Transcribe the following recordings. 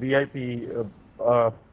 VIP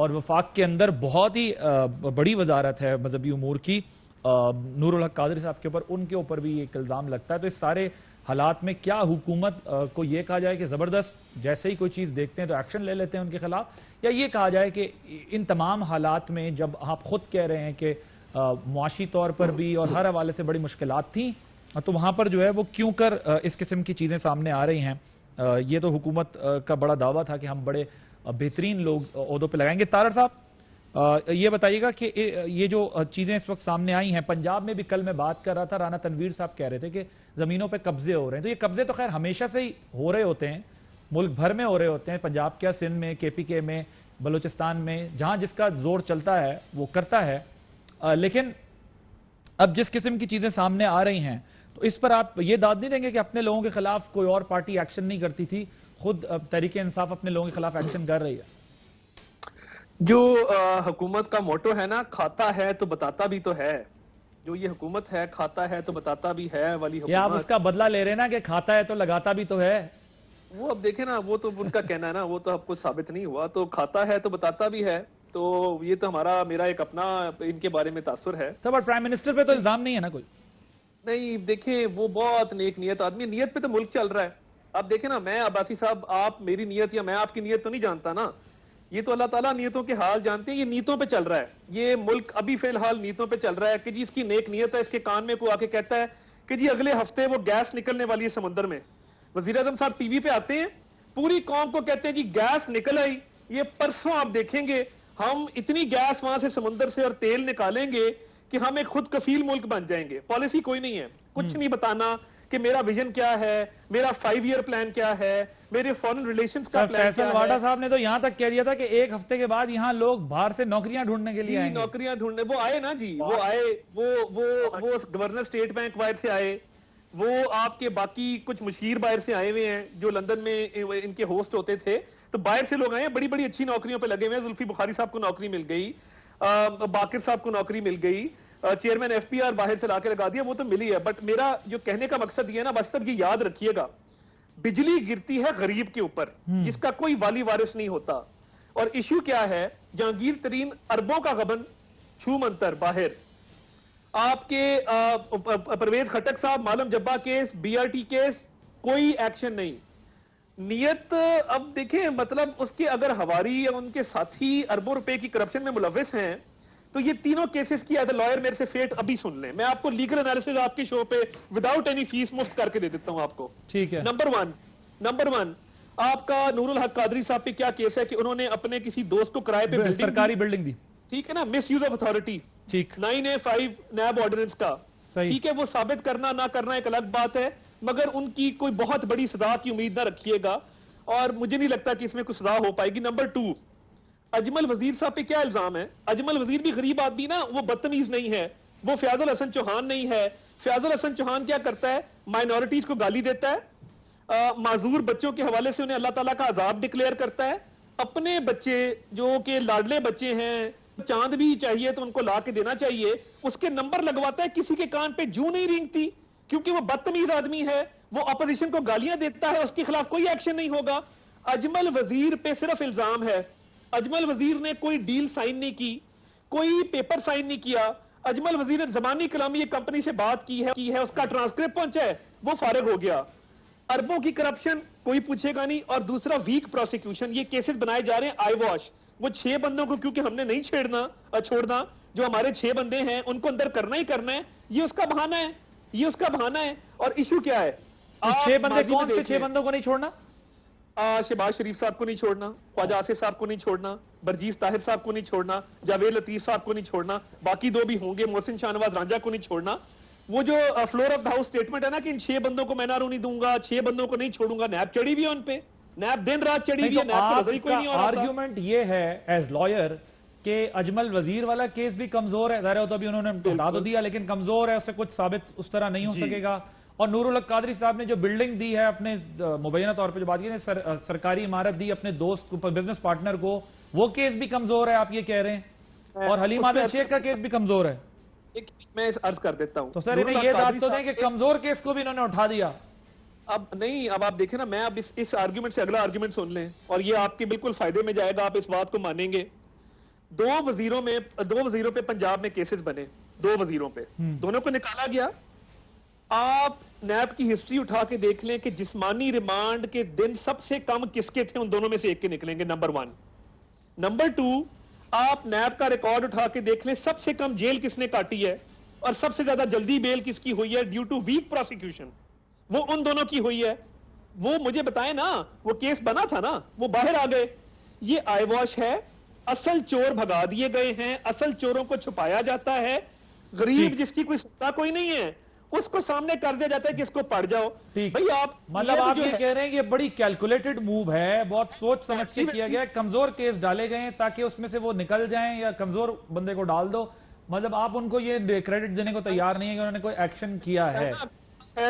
اور وفاق کے اندر بہت ہی بڑی وزارت ہے مذہبی امور کی، نور الحق قادری صاحب کے اوپر، ان کے اوپر بھی ایک الزام لگتا ہے. تو اس سارے حالات میں کیا حکومت کو یہ کہا جائے کہ زبردست جیسے ہی کوئی چیز دیکھتے ہیں تو ایکشن لے لیتے ہیں ان کے خلاف، یا یہ کہا جائے کہ ان تمام حالات میں جب آپ خود کہہ رہے ہیں کہ معاشی طور پر بھی اور ہر حوالے سے بڑی مشکلات تھیں، تو وہاں پر جو ہے وہ کیوں کر اس قسم کی چیزیں سامنے آ رہی ہیں؟ یہ تو حکومت کا بڑا دعویٰ تھا کہ ہم بڑے بہترین لوگ عہدوں پہ لگائیں گے. تارڑ صاحب یہ بتائیے گا کہ یہ جو چیزیں اس وقت سامنے آئی ہیں، پنجاب میں بھی کل میں بات کر رہا تھا، رانا تنویر صاحب کہہ رہے تھے کہ زمینوں پہ قبضے ہو رہے ہیں. تو یہ قبضے تو خیر ہمیشہ سے ہی ہو رہے ہوتے ہیں، ملک بھر میں ہو رہے ہوتے ہیں، پنجاب کیا، سندھ میں، کے پی کے میں، بلوچستان میں، جہاں جس کا زور چلتا ہے وہ کرتا ہے. لیکن اب جس قسم کی چیزیں سامنے آ رہی ہیں تو اس پر آپ یہ داد نہیں دیں گے کہ اپنے لوگوں کے خلاف کوئی اور پارٹی ایکشن نہیں کرتی تھی، خود تحریک انصاف اپنے لوگوں کے خلاف ایکشن کر رہی ہے؟ جو حکومت کا موٹو ہے نا، کھاتا ہے تو بتاتا بھی تو ہے، جو یہ حکومت ہے کھاتا ہے تو بتاتا بھی ہے والی حکومت. یا آپ اس کا بدلہ لے رہے ہیں نا کہ کھاتا ہے تو لگاتا بھی تو ہے؟ وہ اب دیکھیں نا، وہ تو ان کا کہنا ہے نا، وہ تو اب کچھ ثابت نہیں ہوا. تو کھاتا ہے تو بتاتا بھی ہے، تو یہ تو میرا ایک اپنا ان کے بارے میں تاثر ہے. سب اور پرائم منسٹر پہ تو الزام نہیں ہے نا کوئی؟ نہیں دیکھیں، وہ بہت نیک نیت آدمی، نیت پہ تو ملک چل رہا ہے. اب دیکھیں نا، میں عباسی صاحب، آپ میری نیت یا میں آپ کی نیت تو نہیں جانتا نا، یہ تو اللہ تعالیٰ نیتوں کے حال جانتے ہیں. یہ نیتوں پہ چل رہا ہے، یہ ملک ابھی فی الحال نیتوں پہ چل رہا ہے کہ جی اس کی نیک نیت ہے. اس کے کان میں کوئی آ کے کہتا ہے کہ جی اگلے ہفتے وہ گیس نکلنے والی ہے سمندر میں. وزیر اعظم صاحب ٹی وی پہ آتے ہیں، پوری قوم کو کہتے ہیں جی گیس نکل آئی، یہ پرسوں آپ دیکھیں گے ہم اتنی گیس وہاں سے سمندر سے اور تیل نکالیں گے کہ ہم ایک خود کفیل ملک بن جائیں گے. پالیسی کوئی نہیں ہے، کچھ نہیں بتانا کہ میرا ویژن کیا ہے، میرا 5 ایئر پلان کیا ہے، میرے فارن ریلیشنز کا پلان کیا ہے. فیصل واڈا صاحب نے تو یہاں تک کہہ دیا تھا کہ ایک ہفتے کے بعد یہاں لوگ باہر سے نوکریاں ڈھونڈنے کے لیے آئیں گے. نوکریاں ڈھونڈنے وہ آئے نا جی، وہ آئے، وہ گورنر اسٹیٹ بینک باہر سے آئے، وہ آپ کے باقی کچھ مشیر باہر سے آئے ہوئے ہیں جو لندن میں ان کے ہوسٹ ہوتے تھے. تو باہر سے لوگ آئے ہیں، بڑی بڑی اچھی نوکریوں پہ لگے ہوئے ہیں. زلفی بخاری صاحب کو نوکری مل گئی، باقر صاحب کو نوکری مل گئی، چیئرمین ایف پی آر باہر سے لا کے لگا دیا، وہ تو ملی ہے. بٹ میرا جو کہنے کا مقصد یہ ہے نا، بس سب یہ یاد رکھیے گا، بجلی گرتی ہے غریب کے اوپر جس کا کوئی والی وارث نہیں ہوتا. اور ایشو کیا ہے، جہانگیر ترین اربوں کا غبن چھو منتر باہر. آپ کے پرویز خٹک صاحب معلوم جبا case, B R T case, کوئی ایکشن نہیں. نیت اب دیکھیں، مطلب اس کے اگر ہواری یا ان کے ساتھی اربوں روپے کی کرپشن میں ملوث ہیں تو یہ تینوں کیسز کی ایز اے لائر میرے سے فیٹ ابھی سن لیں. میں آپ کو لیگل انالیسز آپ کی شو پہ وداؤٹ اینی فیس مفت کر کے دے دیتا ہوں آپ کو. ٹھیک ہے. نمبر ون آپ کا نور الحق قادری صاحب پہ کیا کیس ہے کہ انہوں نے اپنے کسی دوست کو کرائے پہ سرکاری بلڈنگ دی، ٹھیک ہے نا، مس یوز آف اتھارٹی، ٹھیک، 9A5 نیب آرڈیننس کا، ٹھیک ہے. وہ ثابت کرنا نہ کرنا ایک الگ بات ہے، مگر ان کی کوئی بہت بڑی سزا کی امید نہ رکھیے گا، اور مجھے نہیں لگتا کہ اس میں کوئی سزا ہو پائے گی. نمبر 2، اجمل وزیر صاحب پہ کیا الزام ہے؟ اجمل وزیر بھی غریب آدمی نا، وہ بدتمیز نہیں ہے، وہ فیاض الحسن چوہان نہیں ہے. فیاض الحسن چوہان کیا کرتا ہے؟ مائنورٹیز کو گالی دیتا ہے، معذور بچوں کے حوالے سے انہیں اللہ تعالیٰ کا عذاب ڈکلیئر کرتا ہے. اپنے بچے جو کہ لاڈلے بچے ہیں، چاند بھی چاہیے تو ان کو لا کے دینا چاہیے، اس کے نمبر لگواتا ہے، کسی کے کان پہ جو نہیں رینگتی کیونکہ وہ بدتمیز آدمی ہے، وہ اپوزیشن کو گالیاں دیتا ہے، اس کے خلاف کوئی ایکشن نہیں ہوگا. اجمل وزیر پہ صرف الزام ہے. اجمل وزیر نے کوئی ڈیل سائن نہیں کی، کوئی پیپر سائن نہیں کیا. اجمل وزیر نے زبانی کلامی ایک کمپنی سے بات کی ہے، اس کا ٹرانسکرپٹ پہنچا ہے، وہ فارغ ہو گیا. اربوں کی کرپشن کوئی پوچھے گا نہیں. اور دوسرا ویک پروسیکیوشن، یہ کیسز بنائے جا رہے ہیں آئی واش. وہ 6 بندوں کو کیونکہ ہم نے نہیں چھوڑنا، جو ہمارے 6 بندے ہیں ان کو اندر کرنا ہی کرنا ہے، یہ اس کا بہانہ ہے، یہ اس کا بہانہ ہے. اور ایشو کیا ہے؟ 6 بندے کون سے 6 بندوں کو نہیں چھوڑنا؟ شہباز شریف صاحب کو نہیں چھوڑنا، خواجہ آصف صاحب کو نہیں چھوڑنا، برجیز طاہر صاحب کو نہیں چھوڑنا، جاوید لطیف صاحب کو نہیں چھوڑنا، باقی 2 بھی ہوں گے، محسن شاہ نواز رانجھا کو نہیں چھوڑنا. وہ جو floor of the house statement ہے نا کہ ان 6 بندوں کو میں نہ رونی دوں گا، 6 بندوں کو نہیں چھوڑوں گا، نیب چڑھی بھی ہے ان پہ، نیب دن رات چڑھی بھی ہے، نیب کو نظر ہی کوئی نہیں ہو رہا تھا. آرگیومنٹ یہ ہے ایز لائر کہ اجمل وزیر والا کیس بھی کمزور ہے، ظاہر ہے تو ابھی انہوں نے ہٹا تو دیا لیکن کمزور ہے، اس سے کچھ ثابت اس طرح نہیں ہو سکے گا. اور نور الحق قادری صاحب نے جو بلڈنگ دی ہے اپنے مبینہ طور پہ جو بات کی سرکاری عمارت دی اپنے دوست کو، بزنس پارٹنر کو، وہ کیس بھی کمزور ہے آپ یہ کہہ رہے ہیں. اور حلیم عادل شیخ کا کیس بھی کمزور ہے. میں عرض کر دیتا ہوں تو سر انہیں یہ بات تو دیں کہ کمزور کیس کو بھی انہوں نے اٹھا دیا. اب نہیں، اب آپ دیکھیں نا، میں اب اس آرگیومنٹ سے اگلا آرگیومنٹ سن لیں اور یہ آپ کے بالکل فائدے میں جائے گا، آپ اس بات کو مانیں گے. دو وزیروں پہ پنجاب میں کیسز بنے, 2 وزیروں پہ, دونوں کو نکالا گیا. آپ نیب کی ہسٹری اٹھا کے دیکھ لیں کہ جسمانی ریمانڈ کے دن سب سے کم کس کے تھے, ان دونوں میں سے ایک کے نکلیں گے, نمبر 1. نمبر 2, آپ نیب کا ریکارڈ اٹھا کے دیکھ لیں سب سے کم جیل کس نے کاٹی ہے اور سب سے زیادہ جلدی بیل کس کی ہوئی ہے ڈیو ٹو ویک پروسیکیوشن, وہ ان دونوں کی ہوئی ہے. وہ مجھے بتائیں نا, وہ کیس بنا تھا نا, وہ باہر آ گئے. یہ آئی واش ہے, اصل چور بھگا دیے گئے ہیں, اصل چوروں کو چھپایا جاتا ہے, غریب جس کی کوئی ستا کوئی نہیں ہے اس کو سامنے کر دیا جاتا ہے کہ اس کو پڑھ جاؤ. بھئی آپ مطلب آپ یہ کہہ رہے ہیں کہ یہ بڑی کیلکولیٹڈ موو ہے, بہت سوچ سمجھ کے کیا گیا ہے, کمزور کیس ڈالے گئے ہیں تاکہ اس میں سے وہ نکل جائیں یا کمزور بندے کو ڈال دو. مطلب آپ ان کو یہ کریڈٹ دینے کو تیار نہیں ہے کہ انہوں نے کوئی ایکشن کیا ہے.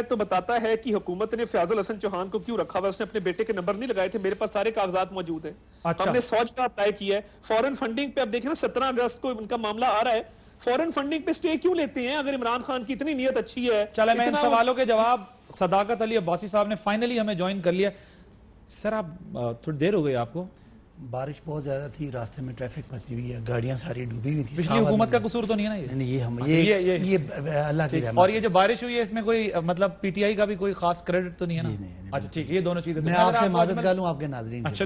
تو بتاتا ہے کہ حکومت نے فیاض الحسن چوہان کو کیوں رکھا ہوا, اس نے اپنے بیٹے کے نمبر نہیں لگائے تھے, میرے پاس سارے کاغذات موجود ہیں. ہم نے 100 جگہ اپلائی کیا ہے. فورن فنڈنگ پہ اب دیکھیں نا 17 اگست کو ان کا معاملہ آ رہا ہے, فورن فنڈنگ پہ سٹے کیوں لیتے ہیں اگر عمران خان کی اتنی نیت اچھی ہے. چلے میں ان سوالوں کے جواب صداقت علی عباسی صاحب نے فائنلی ہمیں جوائن کر لیا. سر آپ تھوڑی دیر ہو گئی آپ کو, بارش بہت زیادہ تھی, راستے میں ٹریفک پھنسی ہوئی ہے, گاڑیاں ساری ڈوبی ہوئی تھی. پچھلی حکومت کا قصور تو نہیں ہے نا یہ اللہ کی رحمت. اور یہ جو بارش ہوئی ہے اس میں کوئی مطلب پی ٹی آئی کا بھی کوئی خاص کریڈٹ تو نہیں ہے نا. اچھا ٹھیک, یہ دونوں چیزیں میں آپ سے معذرت کر لوں آپ کے ناظرین. اچھا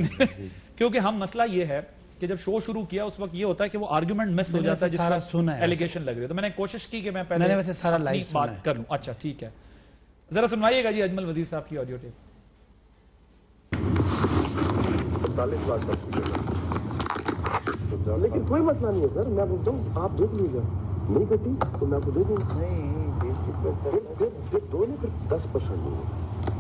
کیونکہ ہم مسئلہ یہ ہے کہ جب شو شروع کیا اس وقت یہ ہوتا ہے کہ وہ آرگومنٹ مس ہو جاتا ہے جس کا ایلیگیشن لگ رہی ہے, تو میں نے کوشش کی کہ میں پہلے ویسے سارا لائیو بات کر لوں. اچھا ٹھیک ہے, ذرا سنوائیے گا جی اجمل وزیر صاحب کی آڈیو ٹیپ. 45 لاکھ لیکن کوئی مسئلہ نہیں ہے سر, میں بولتا ہوں آپ دیکھ لیجیے, نہیں کٹی تو میں آپ کو دے دوں گا. نہیں دو نہیں, پھر 10% دوں گا,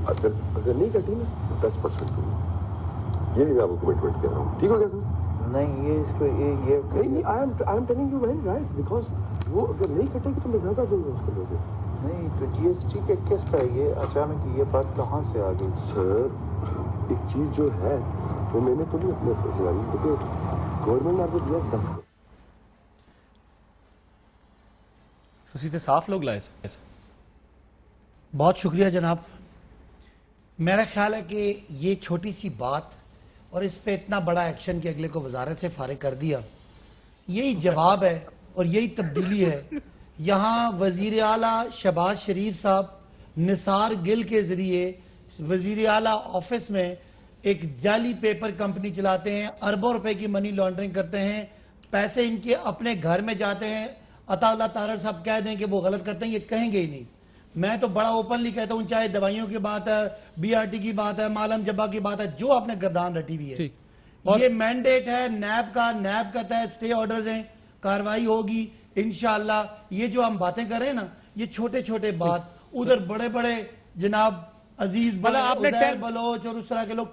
اگر نہیں کٹی نا 10% دوں گا. یہ بھی میں آپ کو کمٹمنٹ کہہ رہا ہوں, ٹھیک ہو گیا سر؟ نہیں یہ اس کو نہیں, I am telling you very right, because وہ اگر نہیں کٹے گی تو میں زیادہ دوں گا اس کو لوگوں. نہیں تو جی ایس ٹی کے کس کا یہ اچانک یہ بات کہاں سے آ گئی؟ سر ایک چیز جو ہے وہ میں نے تو نہیں اپنے پروجیکٹ, کیونکہ گورنمنٹ نے آپ کو دیا 10 کروڑ. تو سیدھے صاف لوگ لائے. بہت شکریہ جناب. میرا خیال ہے کہ یہ چھوٹی سی بات اور اس پہ اتنا بڑا ایکشن کہ اگلے کو وزارت سے فارغ کر دیا, یہی جواب ہے اور یہی تبدیلی ہے. یہاں وزیر اعلیٰ شہباز شریف صاحب نثار گل کے ذریعے وزیر اعلیٰ آفس میں ایک جعلی پیپر کمپنی چلاتے ہیں, اربوں روپے کی منی لانڈرنگ کرتے ہیں, پیسے ان کے اپنے گھر میں جاتے ہیں. عطا اللہ تارڑ صاحب کہہ دیں کہ وہ غلط کرتے ہیں, یہ کہیں گے ہی نہیں. میں تو بڑا اوپنلی کہتا ہوں, چاہے دوائیوں کی بات ہے, بی آر ٹی کی بات ہے, مالم جبا کی بات ہے, جو آپ نے گردان رٹی ہوئی ہے, یہ مینڈیٹ ہے نیب کا کہتا ہے سٹے آرڈرز ہیں, کاروائی ہوگی انشاءاللہ. یہ جو ہم باتیں کر رہے ہیں نا, یہ چھوٹے چھوٹے بات, ادھر بڑے بڑے جناب عزیز بلوچ اور اس طرح کے لوگ.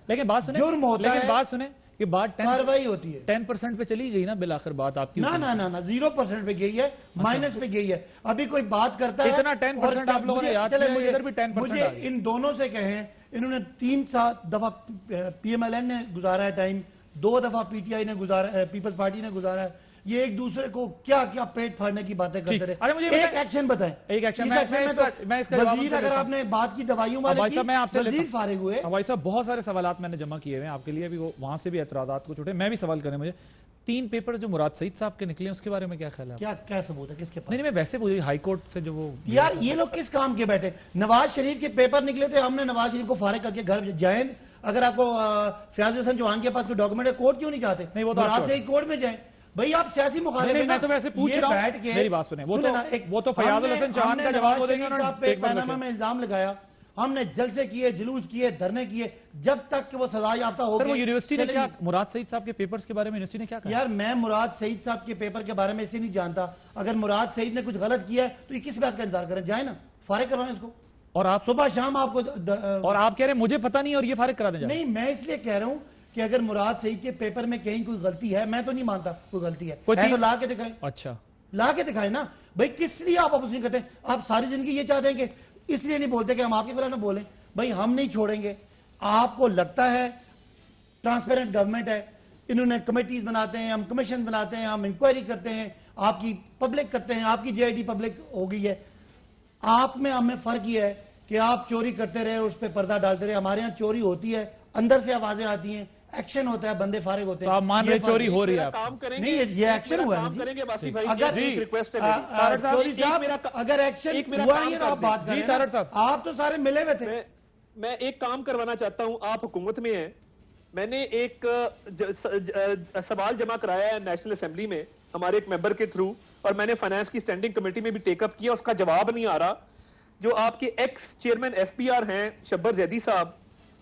لیکن بات سنیں, جرم ہوتا ہے, بات سنیں کہ بات کاروائی ہوتی ہے. 10% پہ چلی گئی نا بالآخر بات آپ کی. نا 0% پہ گئی ہے, مائنس پہ گئی ہے. ابھی کوئی بات کرتا ہے اتنا 10% آپ لوگوں نے یاد کیا, ادھر بھی 10%. مجھے ان دونوں سے کہیں, انہوں نے 3 دفعہ پی ایم ایل این نے گزارا ہے ٹائم, 2 دفعہ پی ٹی آئی نے گزارا, پیپلز پارٹی نے گزارا ہے. یہ ایک دوسرے کو کیا کیا پیٹ پھاڑنے کی باتیں کرتے رہے. ایک ایکشن بتائیں, ایک ایکشن. وزیر, اگر آپ نے بات کی دوائیوں والے کی, وزیر فارغ ہوئے. بھائی صاحب بہت سارے سوالات میں نے جمع کیے ہوئے ہیں آپ کے لیے, بھی وہاں سے بھی اعتراضات کو چھوٹے, میں بھی سوال کرنے. مجھے 3 پیپر جو مراد سعید صاحب کے نکلے ہیں اس کے بارے میں کیا خیال ہے؟ کیا ثبوت ہے, کس کے پاس؟ نہیں, میں ویسے پوچھ ہائی کورٹ سے جو وہ یار یہ لوگ کس کام کے بیٹھے. نواز شریف کے پیپر نکلے تھے, ہم نے نواز شریف کو فارغ کر کے گھر جائیں. اگر آپ کو فیاض الحسن چوہان کے پاس کوئی ڈاکومنٹ ہے, کورٹ کیوں نہیں جاتے؟ نہیں, وہ تو مراد سے کورٹ میں جائیں. بھئی آپ سیاسی مخالف ہیں. میں تو ویسے پوچھ رہا ہوں, میری بات سنیں. وہ تو فیاض الحسن چوہان کا جواب وہ دیں گے. صاحب پہ پیناما میں الزام لگایا, ہم نے جلسے کیے, جلوس کیے, دھرنے کیے, جب تک کہ وہ سزا یافتہ ہو گئے. سر وہ یونیورسٹی نے کیا مراد سعید صاحب کے پیپرز کے بارے میں یونیورسٹی نے کیا کہا؟ یار میں مراد سعید صاحب کے پیپر کے بارے میں اسے نہیں جانتا. اگر مراد سعید نے کچھ غلط کیا ہے تو یہ کس بات کا انتظار کریں, جائیں نا فارغ کروائیں اس کو. اور آپ صبح شام آپ کو, اور آپ کہہ رہے ہیں مجھے پتہ نہیں اور یہ فارغ کرا دیں جائیں. نہیں, میں اس لیے کہہ رہا ہوں کہ اگر مراد سعید کے پیپر میں کہیں کوئی غلطی ہے, میں تو نہیں مانتا کوئی غلطی ہے, تو لا کے دکھائیں. اچھا لا کے دکھائیں نا بھائی. کس لیے آپ اپوزیشن کرتے ہیں؟ آپ ساری زندگی یہ چاہتے ہیں کہ اس لیے نہیں بولتے کہ ہم آپ کے خلاف نہ بولیں. بھائی ہم نہیں چھوڑیں گے. آپ کو لگتا ہے ٹرانسپیرنٹ گورنمنٹ ہے, انہوں نے کمیٹیز بناتے ہیں, ہم کمیشن بناتے ہیں, ہم انکوائری کرتے ہیں, آپ کی پبلک کرتے ہیں, آپ کی جے آئی ڈی پبلک ہو گئی ہے. آپ میں ہمیں فرق یہ ہے کہ آپ چوری کرتے رہے اور اس پہ پردہ ڈالتے رہے. ہمارے ہاں چوری ہوتی ہے, اندر سے آوازیں آتی ہیں, ایکشن ہوتا ہے, بندے فارغ ہوتے تو ہیں. آپ مان رہے چوری ہو رہی ہے, کام کریں گے, نہیں یہ ایکشن ہوا کام کریں گے باسی بھائی, اگر ایک ریکویسٹ ہے میری, چوری صاحب اگر ایکشن ہوا ہی آپ بات کریں, آپ تو سارے ملے ہوئے تھے. میں ایک کام کروانا چاہتا ہوں, آپ حکومت میں ہیں, میں نے ایک سوال جمع کرایا ہے نیشنل اسمبلی میں ہمارے ایک ممبر کے تھرو, اور میں نے فائنانس کی سٹینڈنگ کمیٹی میں بھی ٹیک اپ کیا, اس کا جواب نہیں آ رہا. جو آپ کے ex chairman F P R ہیں شبر زیدی صاحب,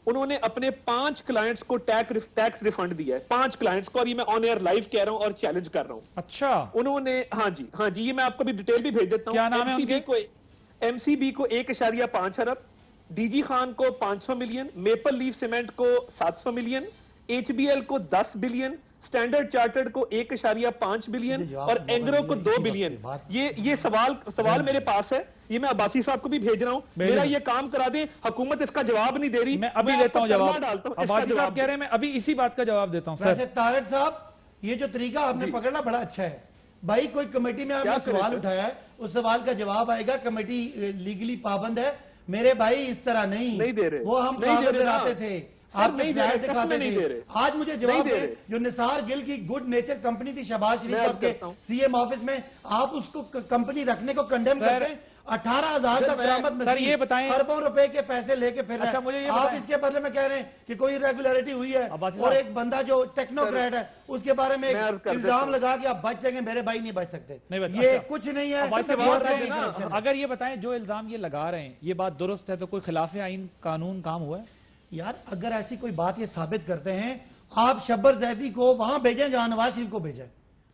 انہوں نے اپنے 5 کلائنٹس کو ٹیکس ریفنڈ دیا ہے, 5 کلائنٹس کو, اور یہ میں آن ایئر لائیو کہہ رہا ہوں اور چیلنج کر رہا ہوں. اچھا, انہوں نے, ہاں جی یہ میں آپ کو بھی ڈیٹیل بھی بھیج دیتا ہوں. کیا نام ہے ان کے؟ ایم سی بی کو 1.5 ارب, ڈی جی خان کو 500 ملین, میپل لیف سیمنٹ کو 700 ملین, ایچ بی ایل کو 10 بلین, سٹینڈرڈ چارٹرڈ کو 1.5 بلین اور اینگرو کو 2 بلین. یہ سوال میرے پاس ہے, یہ میں عباسی صاحب کو بھی بھیج رہا ہوں, میرا یہ کام کرا دیں. حکومت اس کا جواب نہیں دے رہی, میں ابھی لیتا ہوں جواب. عباسی صاحب کہہ رہے ہیں میں ابھی اسی بات کا جواب دیتا ہوں. ویسے طارق صاحب یہ جو طریقہ آپ نے پکڑنا بڑا اچھا ہے بھائی. کوئی کمیٹی میں آپ نے سوال اٹھایا ہے, اس سوال کا جواب آئے گا, کمیٹی لیگلی پابند ہے. میرے بھائی اس طرح نہیں دے رہے, وہ ہم کاغذ دلاتے تھے, آپ نہیں دے رہے. آج مجھے جواب دے, جو نثار گل کی گڈ نیچر کمپنی تھی شہباز شریف صاحب کے سی ایم آفس میں, آپ اس کو کمپنی رکھنے کو کنڈیم کرتے ہیں. 18,000 کا قیامت سر یہ بتائیں, اربوں روپے کے پیسے لے کے پھر رہے ہیں. آپ اس کے بدلے میں کہہ رہے ہیں کہ کوئی ریگولیرٹی ہوئی ہے, اور ایک بندہ جو ٹیکنوکریٹ ہے اس کے بارے میں ایک الزام لگا کہ آپ بچ جائیں گے. میرے بھائی نہیں بچ سکتے, یہ کچھ نہیں ہے. اگر یہ بتائیں جو الزام یہ لگا رہے ہیں یہ بات درست ہے تو کوئی خلاف آئین قانون کام ہوا ہے؟ یار اگر ایسی کوئی بات یہ ثابت کرتے ہیں, آپ شبر زیدی کو وہاں بھیجیں جہاں نواز شریف کو بھیجیں,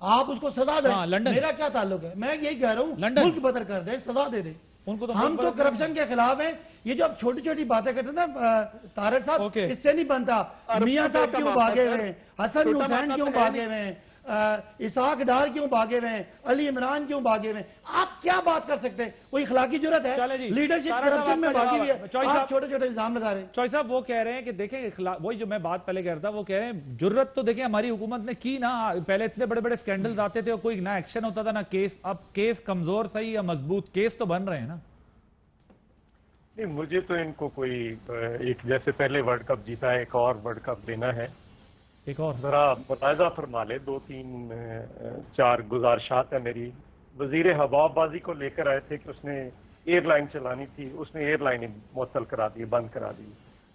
آپ اس کو سزا دیں. میرا کیا تعلق ہے, میں یہی کہہ رہا ہوں ملک بدر کر دیں, سزا دے دیں. ہم تو کرپشن کے خلاف ہیں. یہ جو اب چھوٹی چھوٹی باتیں کرتے ہیں نا طارق صاحب, اس سے نہیں بنتا. میاں صاحب کیوں بھاگے ہوئے ہیں, حسن حسین کیوں بھاگے ہوئے ہیں, اسحاق ڈار کیوں بھاگے ہوئے ہیں, علی عمران کیوں بھاگے ہوئے ہیں, آپ کیا بات کر سکتے ہیں؟ کوئی اخلاقی جرت ہے؟ لیڈرشپ کرپشن میں بھاگی ہوئی ہے, آپ چھوٹے چھوٹے الزام لگا رہے ہیں. چوئی صاحب وہ کہہ رہے ہیں کہ دیکھیں وہی جو میں بات پہلے کہہ رہا تھا, وہ کہہ رہے ہیں جرت تو دیکھیں ہماری حکومت نے کی نا, پہلے اتنے بڑے بڑے سکینڈلز آتے تھے اور کوئی نہ ایکشن ہوتا تھا نہ کیس. اب کیس کمزور صحیح یا مضبوط, کیس تو بن رہے ہیں نا. نہیں, مجھے تو ان کو کوئی ایک جیسے پہلے ورلڈ کپ جیتا ہے, ایک اور ورلڈ کپ دینا ہے. ایک اور ذرا ملاحظہ فرما لے, 2-3-4 گزارشات ہیں میری. وزیر ہوا بازی کو لے کر آئے تھے کہ اس نے ایئر لائن چلانی تھی, اس نے ایئر لائن معطل کرا دی, بند کرا دی.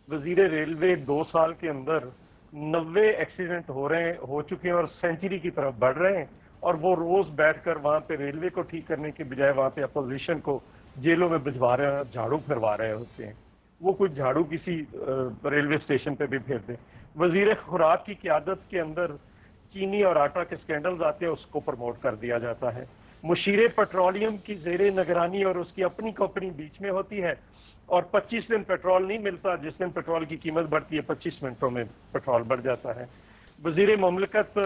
وزیر ریلوے 2 سال کے اندر 90 ایکسیڈنٹ ہو چکے ہیں اور سینچری کی طرف بڑھ رہے ہیں, اور وہ روز بیٹھ کر وہاں پہ ریلوے کو ٹھیک کرنے کے بجائے وہاں پہ اپوزیشن کو جیلوں میں بھجوا رہے ہیں, جھاڑو پھروا رہے ہوتے ہیں. وہ کچھ جھاڑو کسی ریلوے اسٹیشن پہ بھی پھیر دیں. وزیر خوراک کی قیادت کے اندر چینی اور آٹا کے سکینڈلز آتے ہیں, اس کو پروموٹ کر دیا جاتا ہے. مشیر پیٹرولیم کی زیر نگرانی اور اس کی اپنی کمپنی بیچ میں ہوتی ہے, اور 25 دن پیٹرول نہیں ملتا. جس دن پیٹرول کی قیمت بڑھتی ہے 25 منٹوں میں پیٹرول بڑھ جاتا ہے. وزیر مملکت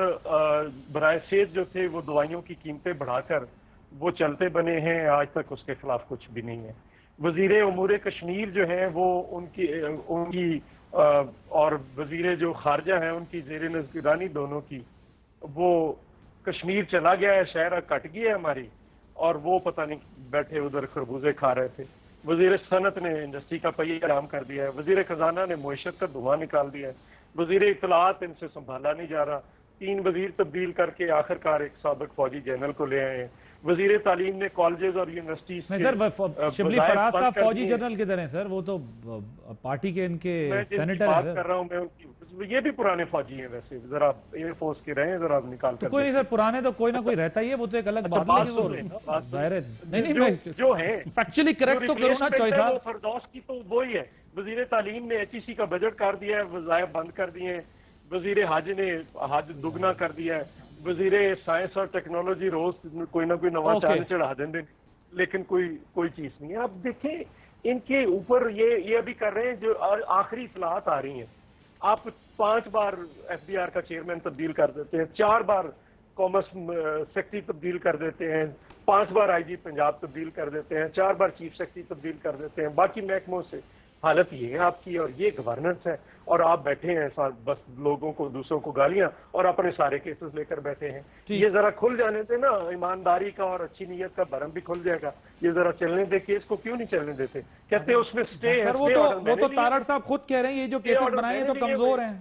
برائے صحت جو تھے وہ دوائیوں کی قیمتیں بڑھا کر وہ چلتے بنے ہیں, آج تک اس کے خلاف کچھ بھی نہیں ہے. وزیر امور کشمیر جو ہیں وہ ان کی اور وزیر جو خارجہ ہیں ان کی زیر نگرانی دونوں کی, وہ کشمیر چلا گیا ہے, شہر کٹ گیا ہے ہماری, اور وہ پتہ نہیں بیٹھے ادھر خربوزے کھا رہے تھے. وزیر صنعت نے انڈسٹری کا پہیہ آرام کر دیا ہے. وزیر خزانہ نے معیشت کا دھواں نکال دیا ہے. وزیر اطلاعات ان سے سنبھالا نہیں جا رہا. 3 وزیر تبدیل کر کے آخر کار ایک سابق فوجی جنرل کو لے آئے ہیں. وزیر تعلیم نے کالجز اور یونیورسٹیز شبلی فراز صاحب فوجی جنرل کدھر ہیں سر؟ وہ تو پارٹی کے ان کے سینیٹر بات کر رہا ہوں میں ان کی, یہ بھی پرانے فوجی ہیں ویسے, ذرا ایئر فورس کے رہے ہیں, ذرا نکال کر کوئی نہیں سر, پرانے تو کوئی نہ کوئی رہتا ہی ہے, وہ تو ایک الگ بات ہے. نہیں جو ہے فیکچولی کریکٹ تو کرو نا چوئی صاحب. فردوس کی تو وہی ہے. وزیر تعلیم نے HEC کا بجٹ کر دیا ہے, وظائف بند کر دیے ہیں. وزیر حج نے حج دگنا کر دیا ہے. وزیر سائنس اور ٹیکنالوجی روز کوئی نہ کوئی نواں چاند چڑھا دیں, لیکن کوئی چیز نہیں ہے. اب دیکھیں ان کے اوپر یہ ابھی کر رہے ہیں جو آخری اصلاحات آ رہی ہیں. آپ 5 بار FBR کا چیئرمین تبدیل کر دیتے ہیں, 4 بار کامرس سیکرٹری تبدیل کر دیتے ہیں, 5 بار IG پنجاب تبدیل کر دیتے ہیں, 4 بار چیف سیکرٹری تبدیل کر دیتے ہیں. باقی محکموں سے حالت یہ ہے آپ کی, اور یہ گورننس ہے, اور آپ بیٹھے ہیں بس لوگوں کو دوسروں کو گالیاں اور اپنے سارے کیسز لے کر بیٹھے ہیں. یہ ذرا کھل جانے دے نا, ایمانداری کا اور اچھی نیت کا بھرم بھی کھل جائے گا. یہ ذرا چلنے دے, کیس کو کیوں نہیں چلنے دیتے؟ کہتے ہیں اس میں سٹے ہے. وہ تو طارق صاحب خود کہہ رہے ہیں یہ جو کیسز بنائے ہیں تو کمزور ہیں.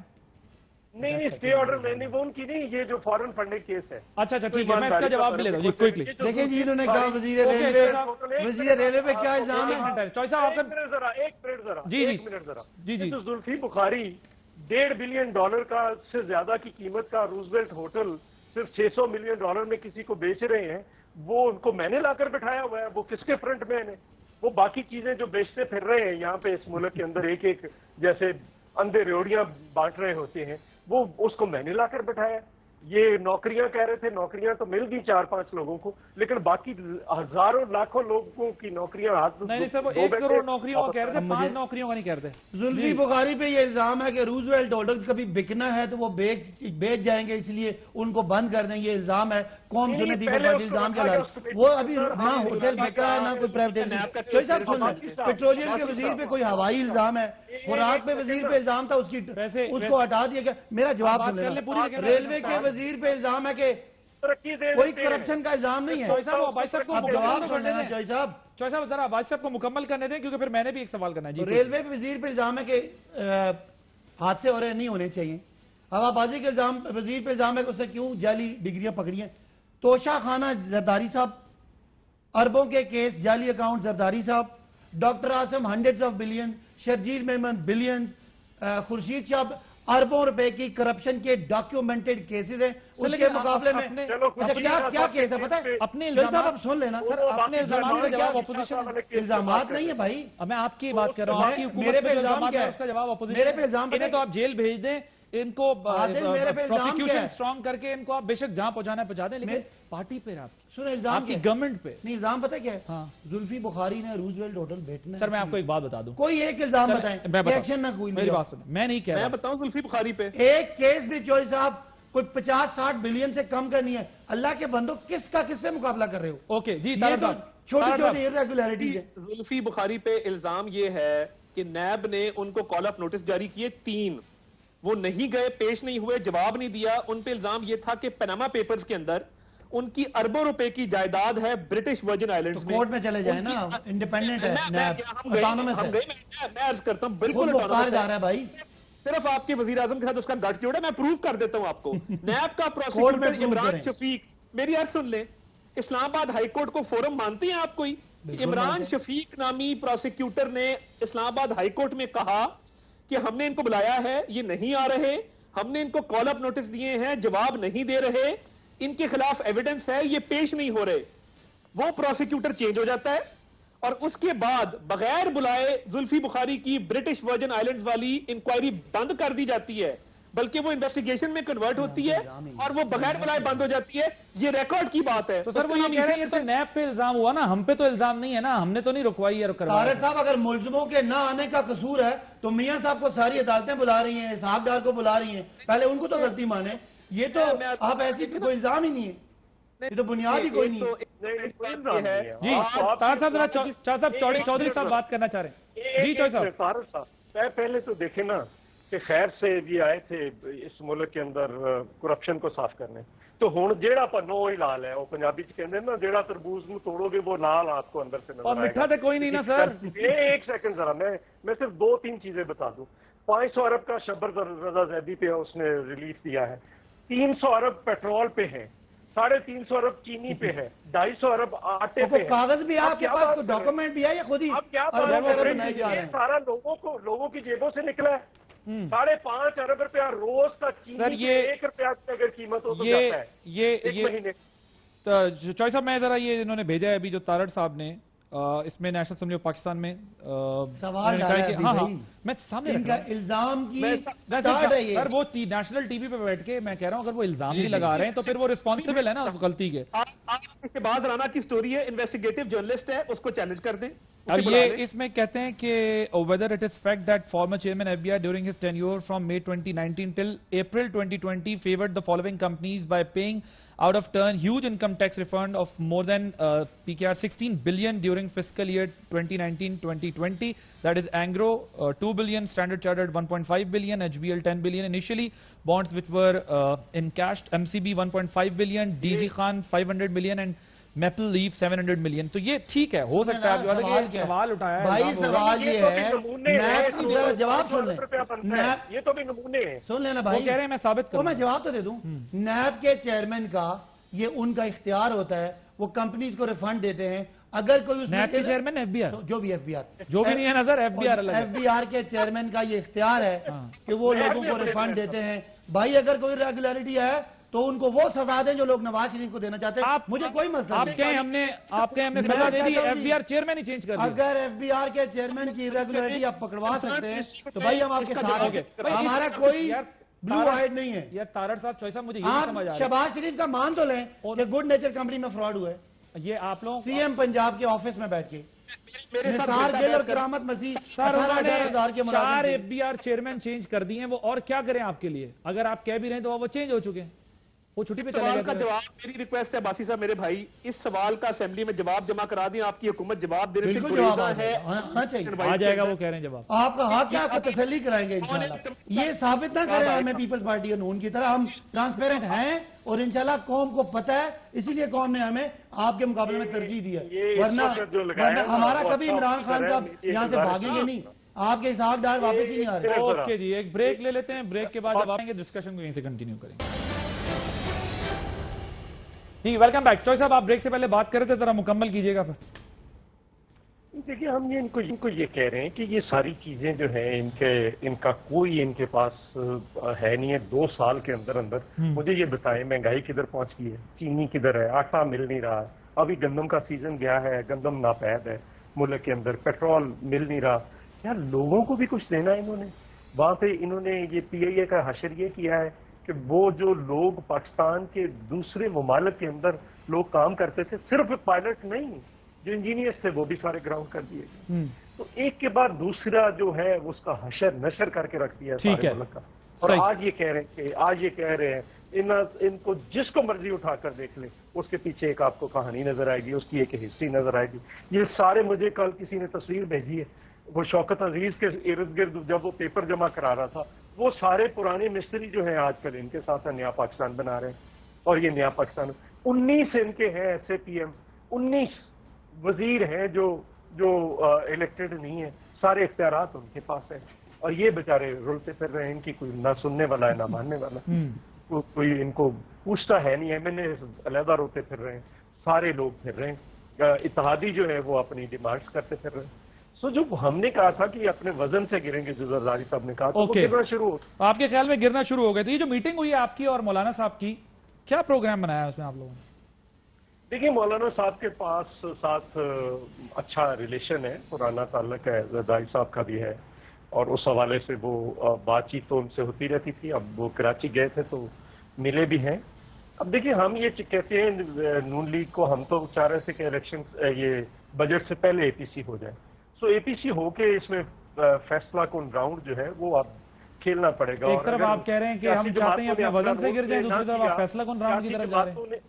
نہیں اسٹے آرڈر میں نہیں، وہ ان کی نہیں، یہ جو فورن فنڈنگ کیس ہے. اچھا ٹھیک ہے، میں اس کا جواب بھی لیتا ہوں جی کوئکلی. دیکھیں جی انہوں نے کہا وزیر ریلوے پہ کیا الزام ہے. جی جی زلفی بخاری $1.5 بلین کا سے زیادہ کی قیمت کا روزویلٹ ہوٹل صرف $600 ملین میں کسی کو بیچ رہے ہیں. وہ ان کو میں نے لا کر بٹھایا ہوا ہے. وہ کس کے فرنٹ مین ہے؟ وہ باقی چیزیں جو بیچتے پھر رہے ہیں یہاں پہ اس ملک کے اندر ایک ایک جیسے اندھے ریوڑیاں بانٹ رہے ہوتے ہیں، وہ اس کو میں نے لا کر بٹھایا. یہ نوکریاں کہہ رہے تھے، نوکریاں تو مل گئی 4-5 لوگوں کو، لیکن باقی ہزاروں لاکھوں لوگوں کی نوکریاں ہاتھ نہیں سر، وہ 1 کروڑ نوکریوں کا کہہ رہے تھے، 5 نوکریوں کا نہیں کہہ رہے. زلفی بخاری پہ یہ الزام ہے کہ روزویلٹ ہوٹل کبھی بکنا ہے تو وہ بیچ جائیں گے، اس لیے ان کو بند کر دیں. یہ الزام ہے. قوم سنے پیپل پارٹی الزام کیا لا رہی. وہ ابھی نہ ہوٹل بکا ہے نہ کوئی پرائیویٹائزیشن. کوئی صاحب سن لیں، پیٹرولیم کے وزیر پہ کوئی ہوائی الزام ہے، خوراک پہ وزیر پہ الزام تھا، اس کو ہٹا دیا گیا. میرا جواب سن لینا. ریلوے کے وزیر پہ الزام ہے کہ کوئی کرپشن کا الزام نہیں ہے. اب جواب سن لینا چوہی صاحب. چوہی صاحب ذرا عباس صاحب کو مکمل کرنے دیں کیونکہ پھر میں نے بھی ایک سوال کرنا ہے. جی ریلوے پہ وزیر پہ الزام ہے کہ حادثے ہو رہے نہیں ہونے چاہیے. ہوا بازی کے الزام وزیر پہ الزام ہے کہ اس نے کیوں جعلی ڈگریاں پکڑی ہیں. توشہ خانہ زرداری صاحب، اربوں کے کیس، جعلی اکاؤنٹ زرداری صاحب. Doctor Asim hundreds of billion, Sharjeel Memon billions, Khurshid Shah اربوں روپے کی کرپشن کے ڈاکیومنٹڈ کیسز ہیں. اس کے مقابلے میں کیا کیس ہے پتہ ہے؟ اپنے صاحب اب سن لینا سر، اپنے الزامات کا جواب اپوزیشن. الزامات نہیں ہے بھائی، میں آپ کی بات کر رہا ہوں. میرے پہ الزام کیا ہے؟ اس کا جواب اپوزیشن. میرے پہ الزام انہیں تو آپ جیل بھیج دیں، ان کو میرے پہ پروسیکیوشن سٹرونگ کر کے ان کو آپ بے شک جہاں پہنچانا ہے پہنچا دیں، لیکن پارٹی پہ آپ کی گورنمنٹ پہ نہیں. الزام پتہ کیا ہے؟ زلفی بخاری نے روزویلٹ ہوٹل بیٹھنا. سر میں آپ کو ایک بات بتا دوں، کوئی ایک الزام بتائیں، ایکشن نہ کوئی. میری بات سنیں، میں نہیں کہہ رہا، میں بتاؤں زلفی بخاری پہ ایک کیس بھی چوہی صاحب کوئی 50-60 بلین سے کم کرنی ہے. اللہ کے بندو کس سے مقابلہ کر رہے ہو؟ اوکے جی، چھوٹی چھوٹی irregularities ہے. زلفی بخاری پہ الزام یہ ہے کہ نیب نے ان کو کال اپ نوٹس جاری کیے 3، وہ نہیں گئے، پیش نہیں ہوئے، جواب نہیں دیا. ان پہ الزام یہ تھا کہ پیناما پیپرز کے اندر ان کی اربوں روپے کی جائیداد ہے برٹش ورجن آئلینڈز میں. کورٹ میں چلے جائیں نا، انڈیپینڈنٹ ہے نیب، اٹانومس ہے. میں عرض کرتا ہوں بالکل مختار جا رہا ہے بھائی. صرف آپ کے وزیر اعظم کے ساتھ اس کا گٹھ جوڑا، میں پروف کر دیتا ہوں آپ کو. نیب کا پروسیکیوٹر عمران شفیق، میری عرض سن لیں، اسلام آباد ہائی کورٹ کو فورم مانتے ہیں آپ کوئی؟ عمران شفیق نامی پروسیکیوٹر نے اسلام آباد ہائی کورٹ میں کہا کہ ہم نے ان کو بلایا ہے، یہ نہیں آ رہے، ہم نے ان کو کال اپ نوٹس دیے ہیں، جواب نہیں دے رہے، ان کے خلاف ایویڈنس ہے، یہ پیش نہیں ہو رہے. وہ پروسیکیوٹر چینج ہو جاتا ہے اور اس کے بعد بغیر بلائے زلفی بخاری کی برٹش ورجن آئلینڈز والی انکوائری بند کر دی جاتی ہے، بلکہ وہ انویسٹیگیشن میں کنورٹ ہوتی ہے اور وہ بغیر بلائے بند ہو جاتی ہے. یہ ریکارڈ کی بات ہے. تو سر وہ یہ کہہ رہے ہیں یہ تو نیب پہ الزام ہوا نا، ہم پہ تو الزام نہیں ہے نا، ہم نے تو نہیں رکوائی ہے. طارق صاحب اگر ملزموں کے نہ آنے کا قصور ہے تو میاں صاحب کو ساری عدالتیں بلا رہی ہیں، اسحاق ڈار کو بلا رہی ہیں، پہلے ان کو تو غلطی مانے. یہ تو آپ ایسی کوئی الزام ہی نہیں ہے، یہ تو بنیاد ہی کوئی نہیں ہے. جی طارق صاحب ذرا چودھری صاحب بات کرنا چاہ رہے ہیں. جی چودھری صاحب. طارق صاحب پہلے تو دیکھیں نا کہ خیر سے بھی آئے تھے اس ملک کے اندر کرپشن کو صاف کرنے، تو ہوں جیڑا پنو وہی لال ہے. وہ پنجابی چ کہتے ہیں نا، جیڑا تربوز نو توڑو گے وہ لال آپ کو اندر سے نظر اور میٹھا تو کوئی نہیں نا سر. ایک سیکنڈ ذرا میں صرف 2-3 چیزیں بتا دوں. 500 ارب کا شبر رضا زیدی پہ اس نے ریلیف دیا ہے، 300 ارب پیٹرول پہ ہے، 350 ارب چینی پہ ہے، 250 ارب آٹے پہ ہے. کاغذ بھی آپ کے پاس، کوئی ڈاکومنٹ بھی ہے یا خود ہی اب کیا سارا لوگوں کی جیبوں سے نکلا ہے. 5.5 ارب روپیہ روز کا چینی کی 1 روپیہ کی اگر قیمت ہو تو جاتا ہے ایک مہینے. چوہی صاحب میں ذرا یہ انہوں نے بھیجا ہے ابھی جو طارق صاحب نے، اس میں نیشنل اسمبلی آف پاکستان میں سوال ڈالا ہے. ہاں میں سامنے ان کا الزام کی سٹارٹ ہے یہ. سر وہ نیشنل ٹی وی پہ بیٹھ کے میں کہہ رہا ہوں اگر وہ الزام بھی لگا رہے ہیں تو پھر وہ ریسپانسبل ہے نا اس غلطی کے. آپ سے بعد رانا کی سٹوری ہے، انویسٹیگیٹو جرنلسٹ ہے، اس کو چیلنج کر دیں. اب یہ اس میں کہتے ہیں کہ whether it is fact that former chairman FBI during his tenure from May 2019 till April 2020 favored the following companies by paying out of turn huge income tax refund of more than PKR 16 billion during fiscal year 2019-2020. That is Angro 2 billion, Standard Chartered 1.5 billion, HBL 10 billion initially, bonds which were encashed, MCB 1.5 billion, DG Khan 500 million and maple leaf 700 million. تو یہ ٹھیک ہے, ہو سکتا ہے آپ سوال اٹھایا ہے. بھائی سوال یہ ہے, نیب کی ذرا جواب سن لیں, یہ تو بھی نمونے ہیں, سن لینا بھائی, وہ کہہ رہے ہیں میں ثابت کروں, میں جواب تو دے دوں. نیب کے چیئرمین کا یہ ان کا اختیار ہوتا ہے, وہ کمپنیز کو ریفنڈ دیتے ہیں. اگر کوئی اس نیب کے چیئرمین ایف بی آر, جو بھی ایف بی آر, جو بھی نہیں ہے نظر, F B R F B R کے چیئرمین کا یہ اختیار ہے کہ وہ لوگوں کو ریفنڈ دیتے ہیں. بھائی اگر کوئی ریگولیرٹی ہے تو ان کو وہ سزا دیں جو لوگ نواز شریف کو دینا چاہتے ہیں. مجھے کوئی مسئلہ نہیں. آپ کہیں ہم نے سزا دے دی, ایف بی آر چیئرمین ہی چینج کر دیا. اگر ایف بی آر کے چیئرمین کی ریگولیرٹی آپ پکڑوا سکتے ہیں تو بھائی ہم آپ کے ساتھ ہیں. ہمارا کوئی بلو آئیڈ نہیں ہے. یار تارڑ صاحب, چوئی صاحب, مجھے یہ سمجھ آ رہا ہے, شہباز شریف کا مان تو لیں کہ گڈ نیچر کمپنی میں فراڈ ہوا ہے. یہ آپ لوگ سی ایم پنجاب کے آفس میں بیٹھ کے نثار گل اور کرامت مسیح 18,000 کے 4 F B R chairman change کر دی ہیں. وہ اور کیا کریں آپ کے لیے؟ اگر آپ کہہ بھی رہے ہیں تو وہ چینج ہو چکے ہیں, وہ چھٹی پہ چلے گئے. سوال کا جواب, میری ریکویسٹ ہے باسی صاحب, میرے بھائی, اس سوال کا اسمبلی میں جواب جمع کرا دیں. آپ کی حکومت جواب دینے سے گریزاں ہے. آ جائے گا, وہ کہہ رہے ہیں جواب. آپ کا حق ہے, آپ کو تسلی کرائیں گے انشاءاللہ. یہ ثابت نہ کریں ہمیں پیپلز پارٹی اور نون کی طرح. ہم ٹرانسپیرنٹ ہیں اور انشاءاللہ قوم کو پتہ ہے, اسی لیے قوم نے ہمیں آپ کے مقابلے میں ترجیح دی ہے. ورنہ ہمارا کبھی عمران خان صاحب یہاں سے بھاگیں گے نہیں, آپ کے اسحاق ڈار واپس ہی نہیں آ رہے. اوکے جی, ایک بریک لے لیتے ہیں, بریک کے بعد جب آئیں گے ڈسکشن کو یہیں سے کنٹینیو کریں گے. جی ویلکم بیک. چوئی صاحب, آپ بریک سے پہلے بات کر رہے تھے, ذرا مکمل کیجئے گا. دیکھیے, ہم یہ ان کو یہ کہہ رہے ہیں کہ یہ ساری چیزیں جو ہیں ان کا کوئی ان کے پاس ہے نہیں ہے. 2 سال کے اندر مجھے یہ بتائیں مہنگائی کدھر پہنچ گئی ہے, چینی کدھر ہے, آٹا مل نہیں رہا, ابھی گندم کا سیزن گیا ہے, گندم ناپید ہے ملک کے اندر, پیٹرول مل نہیں رہا. یار لوگوں کو بھی کچھ دینا ہے. انہوں نے وہاں پہ انہوں نے یہ پی آئی اے کا حشر یہ کیا ہے کہ وہ جو لوگ پاکستان کے دوسرے ممالک کے اندر لوگ کام کرتے تھے, صرف پائلٹ نہیں, جو انجینئرز تھے وہ بھی سارے گراؤنڈ کر دیے گئے. تو ایک کے بعد دوسرا جو ہے اس کا حشر نشر کر کے رکھ دیا سارے ملک کا. اور آج یہ کہہ رہے ہیں ان کو جس کو مرضی اٹھا کر دیکھ لیں, اس کے پیچھے ایک آپ کو کہانی نظر آئے گی, اس کی ایک ہسٹری نظر آئے گی. یہ سارے, مجھے کل کسی نے تصویر بھیجی ہے, وہ شوکت عزیز کے ارد گرد جب وہ پیپر جمع کرا رہا تھا, وہ سارے پرانے مستری جو ہیں آج کل ان کے ساتھ نیا پاکستان بنا رہے ہیں. اور یہ نیا پاکستان 19 ان کے ہیں ایس اے پی ایم, 19 وزیر ہیں جو الیکٹڈ نہیں ہیں, سارے اختیارات ان کے پاس ہیں. اور یہ بیچارے رلتے پھر رہے ہیں, ان کی کوئی نہ سننے والا ہے نہ ماننے والا, کوئی ان کو پوچھتا ہے نہیں. ایم این اے علیحدہ روتے پھر رہے ہیں, سارے لوگ پھر رہے ہیں, اتحادی جو ہے وہ اپنی ڈیمانڈز کرتے پھر رہے ہیں. سو جو ہم نے کہا تھا کہ اپنے وزن سے گریں گے, جو زرداری صاحب نے کہا تو وہ گرنا شروع ہو. آپ کے خیال میں گرنا شروع ہو گئے. تو یہ جو میٹنگ ہوئی ہے آپ کی اور مولانا صاحب کی, کیا پروگرام بنایا اس میں آپ لوگوں نے؟ دیکھیے, مولانا صاحب کے پاس ساتھ اچھا ریلیشن ہے, پرانا تعلق ہے, زرداری صاحب کا بھی ہے, اور اس حوالے سے وہ بات چیت تو ان سے ہوتی رہتی تھی. اب وہ کراچی گئے تھے تو ملے بھی ہیں. اب دیکھیے, ہم یہ کہتے ہیں نون لیگ کو, ہم تو چاہ رہے تھے کہ الیکشن یہ بجٹ سے پہلے اے پی سی ہو جائے. سو اے پی سی ہو کے اس میں فیصلہ کن راؤنڈ جو ہے وہ اب کھیلنا پڑے گا. ایک طرف آپ کہہ رہے ہیں کہ ہم چاہتے ہیں اپنے وزن سے گر جائیں, دوسری طرف آپ فیصلہ کن راؤنڈ کی طرف جا رہے ہیں.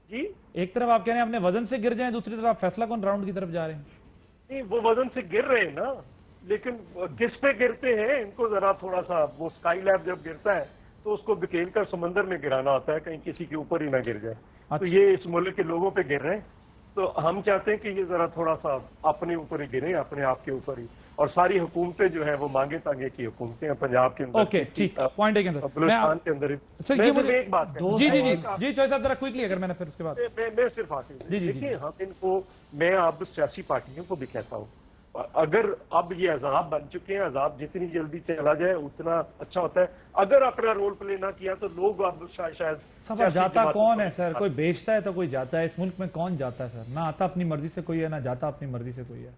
جی, ایک طرف آپ کہہ رہے ہیں اپنے وزن سے گر جائیں, دوسری طرف آپ فیصلہ کن راؤنڈ کی طرف جا رہے ہیں. نہیں, وہ وزن سے گر رہے ہیں نا, لیکن کس پہ گرتے ہیں ان کو ذرا تھوڑا سا, وہ سکائی لیب جب گرتا ہے تو اس کو بکیل کر سمندر میں گرانا ہوتا ہے, کہیں کسی کے اوپر ہی نہ گر جائے. تو یہ اس ملک کے لوگوں پہ گر رہے ہیں, تو ہم چاہتے ہیں کہ یہ ذرا تھوڑا سا اپنے اوپر ہی گریں, اپنے آپ کے اوپر ہی. اور ساری حکومتیں جو ہیں وہ مانگے تانگے کی حکومتیں ہیں پنجاب کے اندر. اوکے ٹھیک, پوائنٹ ہے بلوچستان کے اندر. ایک بات ہے, جی چوئی صاحب ذرا کوئکلی, اگر میں نے پھر اس کے بعد میں صرف آتی ہوں. دیکھیے, ہم ان کو, میں اب سیاسی پارٹیوں کو بھی کہتا ہوں, اگر اب یہ عذاب بن چکے ہیں, عذاب جتنی جلدی چلا جائے اتنا اچھا ہوتا ہے. اگر اپنا رول پلے نہ کیا تو لوگ اب شاید سب جاتا کون ہے سر, کوئی بیچتا ہے تو کوئی جاتا ہے. اس ملک میں کون جاتا ہے سر؟ نہ آتا اپنی مرضی سے کوئی ہے, نہ جاتا اپنی مرضی سے کوئی ہے.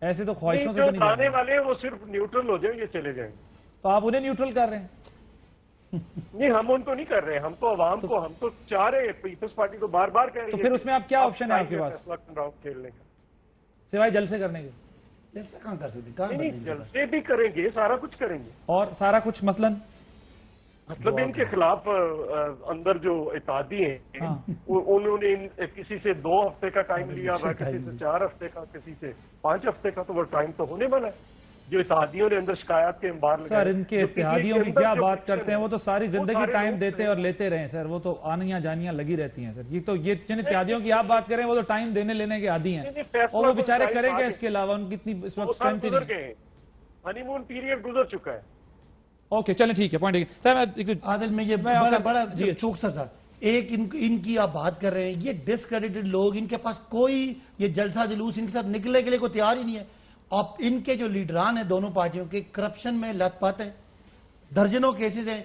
ایسے تو خواہشوں سے نہیں آنے والے ہیں وہ صرف نیوٹرل ہو جائیں گے, چلے جائیں گے. تو آپ انہیں نیوٹرل کر رہے ہیں؟ نہیں, ہم ان کو نہیں کر رہے, ہم تو عوام کو, ہم تو چاہ رہے ہیں پیپلز پارٹی کو بار بار کہہ رہے ہیں. تو پھر اس میں آپ کیا آپشن ہے آپ کے پاس کھیلنے کا سوائے جلسے کرنے کے؟ جلسہ کہاں کر سکتے, نہیں, جلسے بھی کریں گے, سارا کچھ کریں گے. اور سارا کچھ مثلاً مطلب ان کے خلاف اندر جو اتحادی ہیں انہوں نے کسی سے 2 ہفتے کا ٹائم لیا, کسی سے 4 ہفتے کا, کسی سے 5 ہفتے کا, تو وہ ٹائم تو ہونے والا ہے. جو اتحادیوں نے اندر شکایات کے انبار لگائے. سر ان کے اتحادیوں کی کیا بات کرتے ہیں, وہ تو ساری زندگی ٹائم دیتے اور لیتے رہے ہیں سر, وہ تو آنیاں جانیاں لگی رہتی ہیں سر. یہ جن اتحادیوں کی آپ بات کریں وہ تو ٹائم دینے لینے کے عادی ہیں, اور وہ بیچارے کریں گے اس کے علاوہ, ان کی اتنی اس وقت اسٹرینتھ ہی نہیں. ہنی مون پیریڈ گزر چکا ہے. اوکے چلیں ٹھیک ہے, پوائنٹ سر. عادل میں یہ بڑا چوک سا تھا, ایک ان کی آپ بات کر رہے ہیں, یہ ڈسکریڈیٹڈ لوگ, ان کے پاس کوئی یہ جلسہ جلوس ان کے ساتھ نکلنے کے لیے کوئی تیار ہی نہیں ہے. اب ان کے جو لیڈران ہیں دونوں پارٹیوں کے, کرپشن میں لت پت ہیں, درجنوں کیسز ہیں.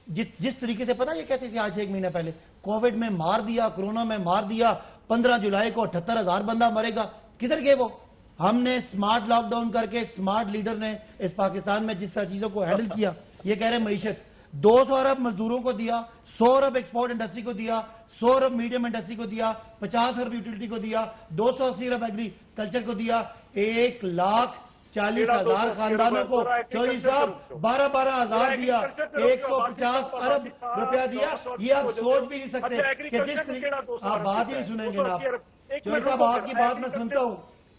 جس طریقے سے پتہ یہ کہتے تھے آج سے 1 مہینہ پہلے کووڈ میں مار دیا, کرونا میں مار دیا, 15 جولائی کو 78,000 بندہ مرے گا, کدھر گئے وہ؟ ہم نے سمارٹ لاک ڈاؤن کر کے سمارٹ لیڈر نے اس پاکستان میں جس طرح چیزوں کو ہینڈل کیا, یہ کہہ رہے ہیں معیشت 200 ارب مزدوروں کو دیا, 100 ارب ایکسپورٹ انڈسٹری کو دیا, 100 ارب میڈیم انڈسٹری کو دیا, 50 ارب یوٹیلٹی کو دیا, 280 ارب ایگری کلچر کو دیا, 1,40,000 خاندانوں کو چوہدری صاحب 12,000 دیا, 150 ارب روپیہ دیا. یہ آپ سوچ بھی نہیں سکتے کہ جس طریقے آپ بات ہی نہیں سنیں گے نا. آپ چوہدری صاحب آپ کی بات میں سنتا ہوں,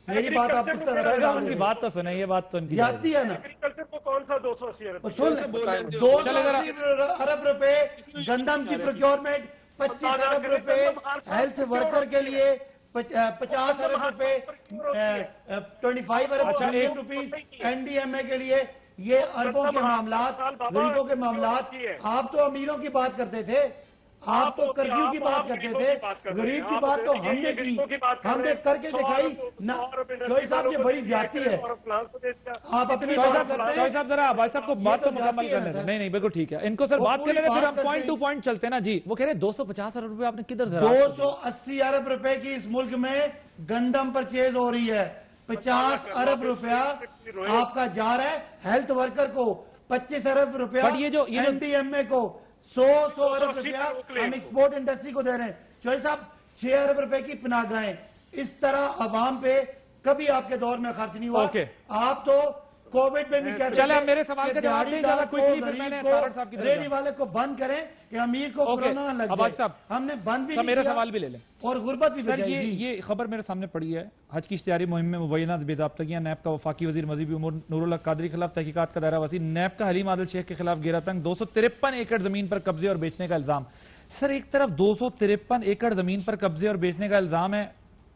میری بات آپ کس طرح ان کی بات تو سنیں, یہ بات تو ان کی زیادتی ہے نا. کون سا 280 ارب؟ 280 ارب روپے گندم کی پروکیورمنٹ, 25 ارب روپے ہیلتھ ورکر کے لیے, 50 ارب روپے 25 ارب روپیز این ڈی ایم اے کے لیے. یہ اربوں کے معاملات, غریبوں کے معاملات. آپ تو امیروں کی بات کرتے تھے, آپ تو کرفیو کی بات کرتے تھے, غریب کی بات تو ہم نے کی, ہم نے کر کے دکھائی. چوہدری صاحب یہ بڑی زیادتی ہے, آپ اپنی بات کرتے ہیں. چوہدری صاحب ذرا بھائی صاحب کو بات تو مکمل کرنے دیں. نہیں بالکل ٹھیک ہے, ان کو سر بات کرنے دیں, پھر ہم پوائنٹ ٹو پوائنٹ چلتے ہیں نا. جی وہ کہہ رہے ہیں 250 ارب روپے آپ نے کدھر سے؟ 280 ارب روپے کی اس ملک میں گندم پرچیز ہو رہی ہے, 50 ارب روپیہ آپ کا جا رہا ہے ہیلتھ ورکر کو, 25 ارب روپیہ این ڈی ایم اے کو, 100 ارب روپیہ ہم ایکسپورٹ انڈسٹری کو دے رہے ہیں. چوہدری صاحب 6 ارب روپے کی پناہ گاہیں. اس طرح عوام پہ کبھی آپ کے دور میں خرچ نہیں ہوا. آپ تو کووڈ میں بھی کہتے چلے میرے سوال کا جواب دیں زیادہ کوئی, پھر میں نے تارڑ صاحب کی ریڈی والے کو بند کریں کہ امیر کو کورونا نہ لگ جائے. ہم نے بند بھی میرا سوال بھی لے لیں, اور غربت بھی سر. یہ خبر میرے سامنے پڑی ہے, حج کی اشتہاری مہم میں مبینہ بے ضابطگیاں, نیب کا وفاقی وزیر مذہبی امور نور اللہ قادری کے خلاف تحقیقات کا دائرہ وسیع, نیب کا حلیم عادل شیخ کے خلاف گھیرا تنگ, 253 ایکڑ زمین پر قبضے اور بیچنے کا الزام. سر ایک طرف 253 ایکڑ زمین پر قبضے اور بیچنے کا الزام ہے,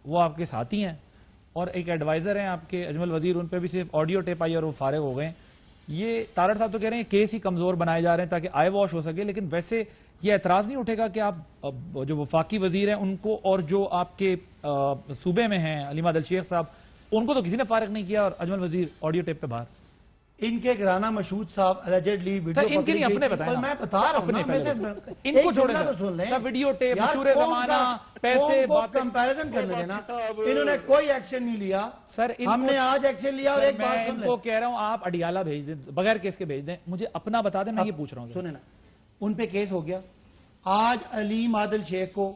وہ آپ کے ساتھی ہیں, اور ایک ایڈوائزر ہیں آپ کے اجمل وزیر, ان پہ بھی صرف آڈیو ٹیپ آئی اور وہ فارغ ہو گئے. یہ تارڑ صاحب تو کہہ رہے ہیں کیس ہی کمزور بنائے جا رہے ہیں تاکہ آئی واش ہو سکے, لیکن ویسے یہ اعتراض نہیں اٹھے گا کہ آپ جو وفاقی وزیر ہیں ان کو, اور جو آپ کے صوبے میں ہیں حلیم عادل شیخ صاحب, ان کو تو کسی نے فارغ نہیں کیا, اور اجمل وزیر آڈیو ٹیپ پہ باہر. ان کے گھرانہ مشہود صاحب الجیڈلی ویڈیو, ان کے نہیں اپنے بتائیں, میں بتا رہا ہوں ان کو چھوڑیں تو سن لیں. ویڈیو ٹیپ, مشہور زمانہ, پیسے, کمپیریزن کرنے دینا. انہوں نے کوئی ایکشن نہیں لیا سر, ہم نے آج ایکشن لیا. اور ایک بات ان کو کہہ رہا ہوں, آپ اڈیالہ بھیج دیں, بغیر کیس کے بھیج دیں, مجھے اپنا بتا دیں, میں یہ پوچھ رہا ہوں. سنیں نا, ان پہ کیس ہو گیا, آج حلیم عادل شیخ کو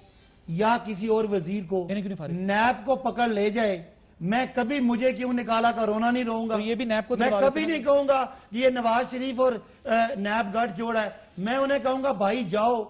یا کسی اور وزیر کو نیب کو پکڑ لے جائے, میں کبھی مجھے کیوں نکالا کا رونا نہیں رہوں گا. یہ بھی نیب کو میں کبھی نہیں کہوں گا یہ نواز شریف اور نیب گٹھ جوڑا ہے. میں انہیں کہوں گا بھائی جاؤ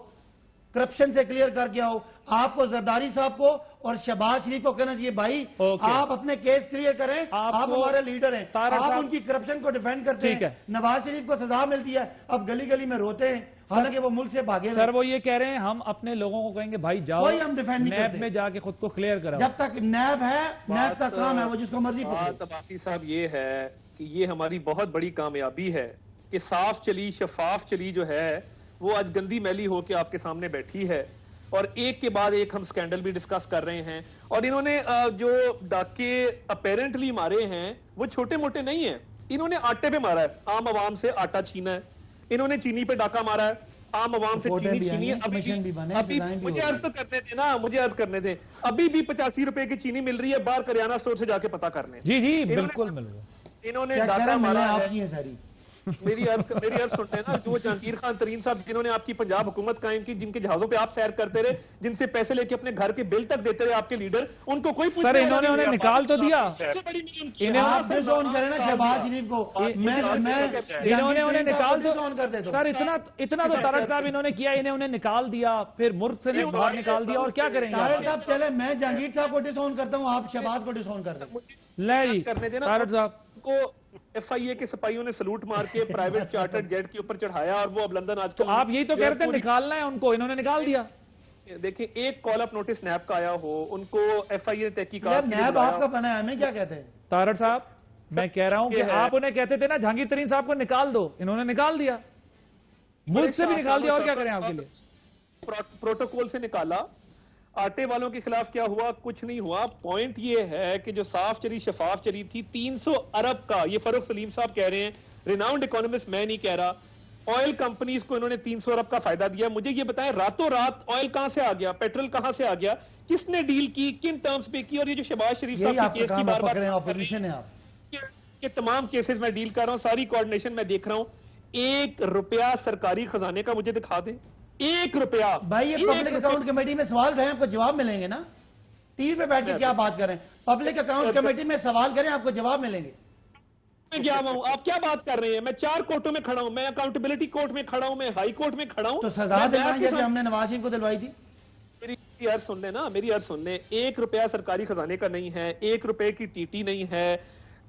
کرپشن سے کلیئر کر کے آؤ. آپ کو زرداری صاحب کو اور شہباز شریف کو کہنا چاہیے بھائی آپ اپنے کیس کلیئر کریں, آپ ہمارے لیڈر ہیں, آپ ان کی کرپشن کو ڈیفینڈ کرتے ہیں. نواز شریف کو سزا ملتی ہے, اب گلی گلی میں روتے ہیں, حالانکہ وہ ملک سے بھاگے. سر وہ یہ کہہ رہے ہیں ہم اپنے لوگوں کو کہیں گے بھائی جاؤ, ہم ڈیفینڈ نہیں نیب میں جا کے خود کو کلیئر کراؤ. جب تک نیب ہے, نیب کا کام ہے, وہ جس کو مرضی پکڑے. عباسی صاحب یہ ہے کہ یہ ہماری بہت بڑی کامیابی ہے کہ صاف چلی, شفاف چلی جو ہے وہ آج گندی میلی ہو کے آپ کے سامنے بیٹھی ہے, اور ایک کے بعد ایک ہم سکینڈل بھی ڈسکس کر رہے ہیں. اور انہوں نے جو ڈاکے اپیرنٹلی مارے ہیں وہ چھوٹے موٹے نہیں ہیں. انہوں نے آٹے پہ مارا ہے, عام عوام سے آٹا چھینا ہے. انہوں نے چینی پہ ڈاکہ مارا ہے, عام عوام سے چینی چھینی ہے. ابھی مجھے عرض تو کرنے تھے نا, مجھے عرض کرنے تھے, ابھی بھی 85 روپے کی چینی مل رہی ہے باہر کریانہ سٹور سے جا کے پتا کرنے. جی جی بالکل مل رہا ہے. انہوں نے ڈاکہ مارا ہے. میری عرض سنتے ہیں نا, جو جہانگیر خان ترین صاحب جنہوں نے آپ کی پنجاب حکومت قائم کی, جن کے جہازوں پہ آپ سیر کرتے رہے, جن سے پیسے لے کے اپنے گھر کے بل تک دیتے رہے آپ کے لیڈر, ان کو کوئی سر انہوں نے انہیں نکال تو دیا. انہوں نے انہیں نکال دیا سر, اتنا تو طارق صاحب انہوں نے کیا, انہیں نکال دیا, پھر ملک سے باہر نکال دیا, اور کیا کریں گے. طارق صاحب چلے, میں جہانگیر صاحب کو ڈس آن کرتا ہوں, آپ شہباز کو ڈس آن کر دیں. لے جی طارق صاحب کو ایف آئی اے کے سپاہیوں نے سلوٹ مار کے پرائیویٹ چارٹرڈ جیٹ کے اوپر چڑھایا اور وہ اب لندن آج تو آپ یہی تو کہہ رہے تھے نکالنا ہے ان کو, انہوں نے نکال دیا. دیکھیں ایک کال اپ نوٹس نیب کا آیا ہو, ان کو ایف آئی اے تحقیقات نیب آپ کا بنا ہے, ہمیں کیا کہتے ہیں طاہر صاحب؟ میں کہہ رہا ہوں کہ آپ انہیں کہتے تھے نا جہانگیر ترین صاحب کو نکال دو, انہوں نے نکال دیا, ملک سے بھی نکال دیا, اور کیا کریں آپ کے لیے؟ پروٹوکول سے نکالا. آٹے والوں کے خلاف کیا ہوا؟ کچھ نہیں ہوا. پوائنٹ یہ ہے کہ جو صاف چلی شفاف چلی تھی 300 ارب کا, یہ فاروق سلیم صاحب کہہ رہے ہیں, ریناؤنڈ اکانومسٹ, میں نہیں کہہ رہا, آئل کمپنیز کو انہوں نے 300 ارب کا فائدہ دیا. مجھے یہ بتائیں راتوں رات آئل کہاں سے آ گیا, پیٹرول کہاں سے آ گیا, کس نے ڈیل کی, کن ٹرمز پہ کی؟ اور یہ جو شہباز شریف صاحب کے کیس کی بار بار اپوزیشن ہے, آپ کہ تمام کیسز میں ڈیل کر رہا ہوں, ساری کوارڈینیشن میں دیکھ رہا ہوں, 1 روپیہ سرکاری خزانے کا مجھے دکھا دیں, 1 روپیہ. بھائی یہ پبلک اکاؤنٹ کمیٹی میں سوال رہے ہیں, آپ کو جواب ملیں گے نا. ٹی وی پہ بیٹھ کے کیا بات کریں, پبلک اکاؤنٹ کمیٹی میں سوال کریں, آپ کو جواب ملیں گے. میں گیا ہوں, آپ کیا بات کر رہے ہیں؟ میں 4 کورٹوں میں کھڑا ہوں, میں اکاؤنٹیبلٹی کورٹ میں کھڑا ہوں, میں ہائی کورٹ میں کھڑا ہوں. تو سزا دلوائیں جیسے ہم نے نواز شریف کو دلوائی تھی. میری عرض سن لیں نا, میری عرض سن لیں. 1 روپیہ سرکاری خزانے کا نہیں ہے, 1 روپے کی ٹی ٹی نہیں ہے.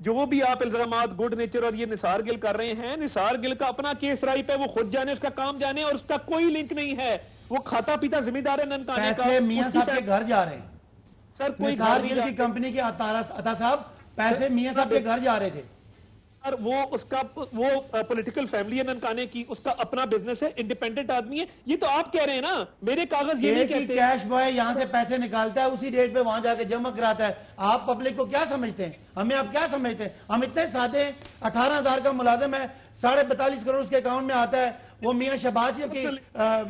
جو بھی آپ الزامات گڈ نیچر اور یہ نثار گل کر رہے ہیں, نثار گل کا اپنا کیس رائی پہ, وہ خود جانے, اس کا کام جانے, اور اس کا کوئی لنک نہیں ہے. وہ کھاتا پیتا ذمہ دار ہے ننکانے کا. پیسے میاں صاحب کے گھر جا رہے ہیں سر, کوئی نثار گل کی کمپنی کے عطا صاحب, پیسے میاں صاحب کے گھر جا رہے تھے. اور وہ اس کا وہ پولیٹیکل فیملی ہے ننکانے کی, اس کا اپنا بزنس ہے, انڈیپینڈنٹ آدمی ہے. یہ تو آپ کہہ رہے ہیں نا, میرے کاغذ یہ نہیں کہتے. کیش بوائے یہاں سے پیسے نکالتا ہے, اسی ڈیٹ پہ وہاں جا کے جمع کراتا ہے. آپ پبلک کو کیا سمجھتے ہیں, ہمیں آپ کیا سمجھتے ہیں؟ ہم اتنے سادے ہیں, 18,000 کا ملازم ہے, 42.5 کروڑ اس کے اکاؤنٹ میں آتا ہے, وہ میاں شہباز کی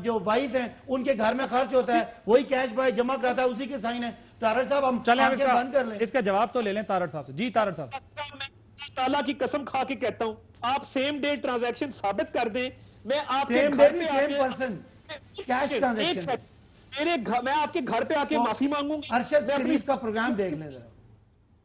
جو وائف ہیں ان کے گھر میں خرچ ہوتا ہے, وہی کیش بوائے جمع کراتا ہے, اسی کے سائن ہے. طاہر صاحب ہم آنکھیں بند کر لیں, اس کا جواب تو لے لیں طاہر صاحب سے. جی طاہر صاحب, تعالیٰ کی قسم کھا کے کہتا ہوں, آپ سیم ڈے ٹرانزیکشن ثابت کر دیں, میں آپ کے سیم گھر ڈے پہ سیم پرسن کیش ٹرانزیکشن. میں آپ کے گھر پہ آ کے معافی مانگوں گا. ارشد شریف کا پروگرام دیکھ لیں ذرا.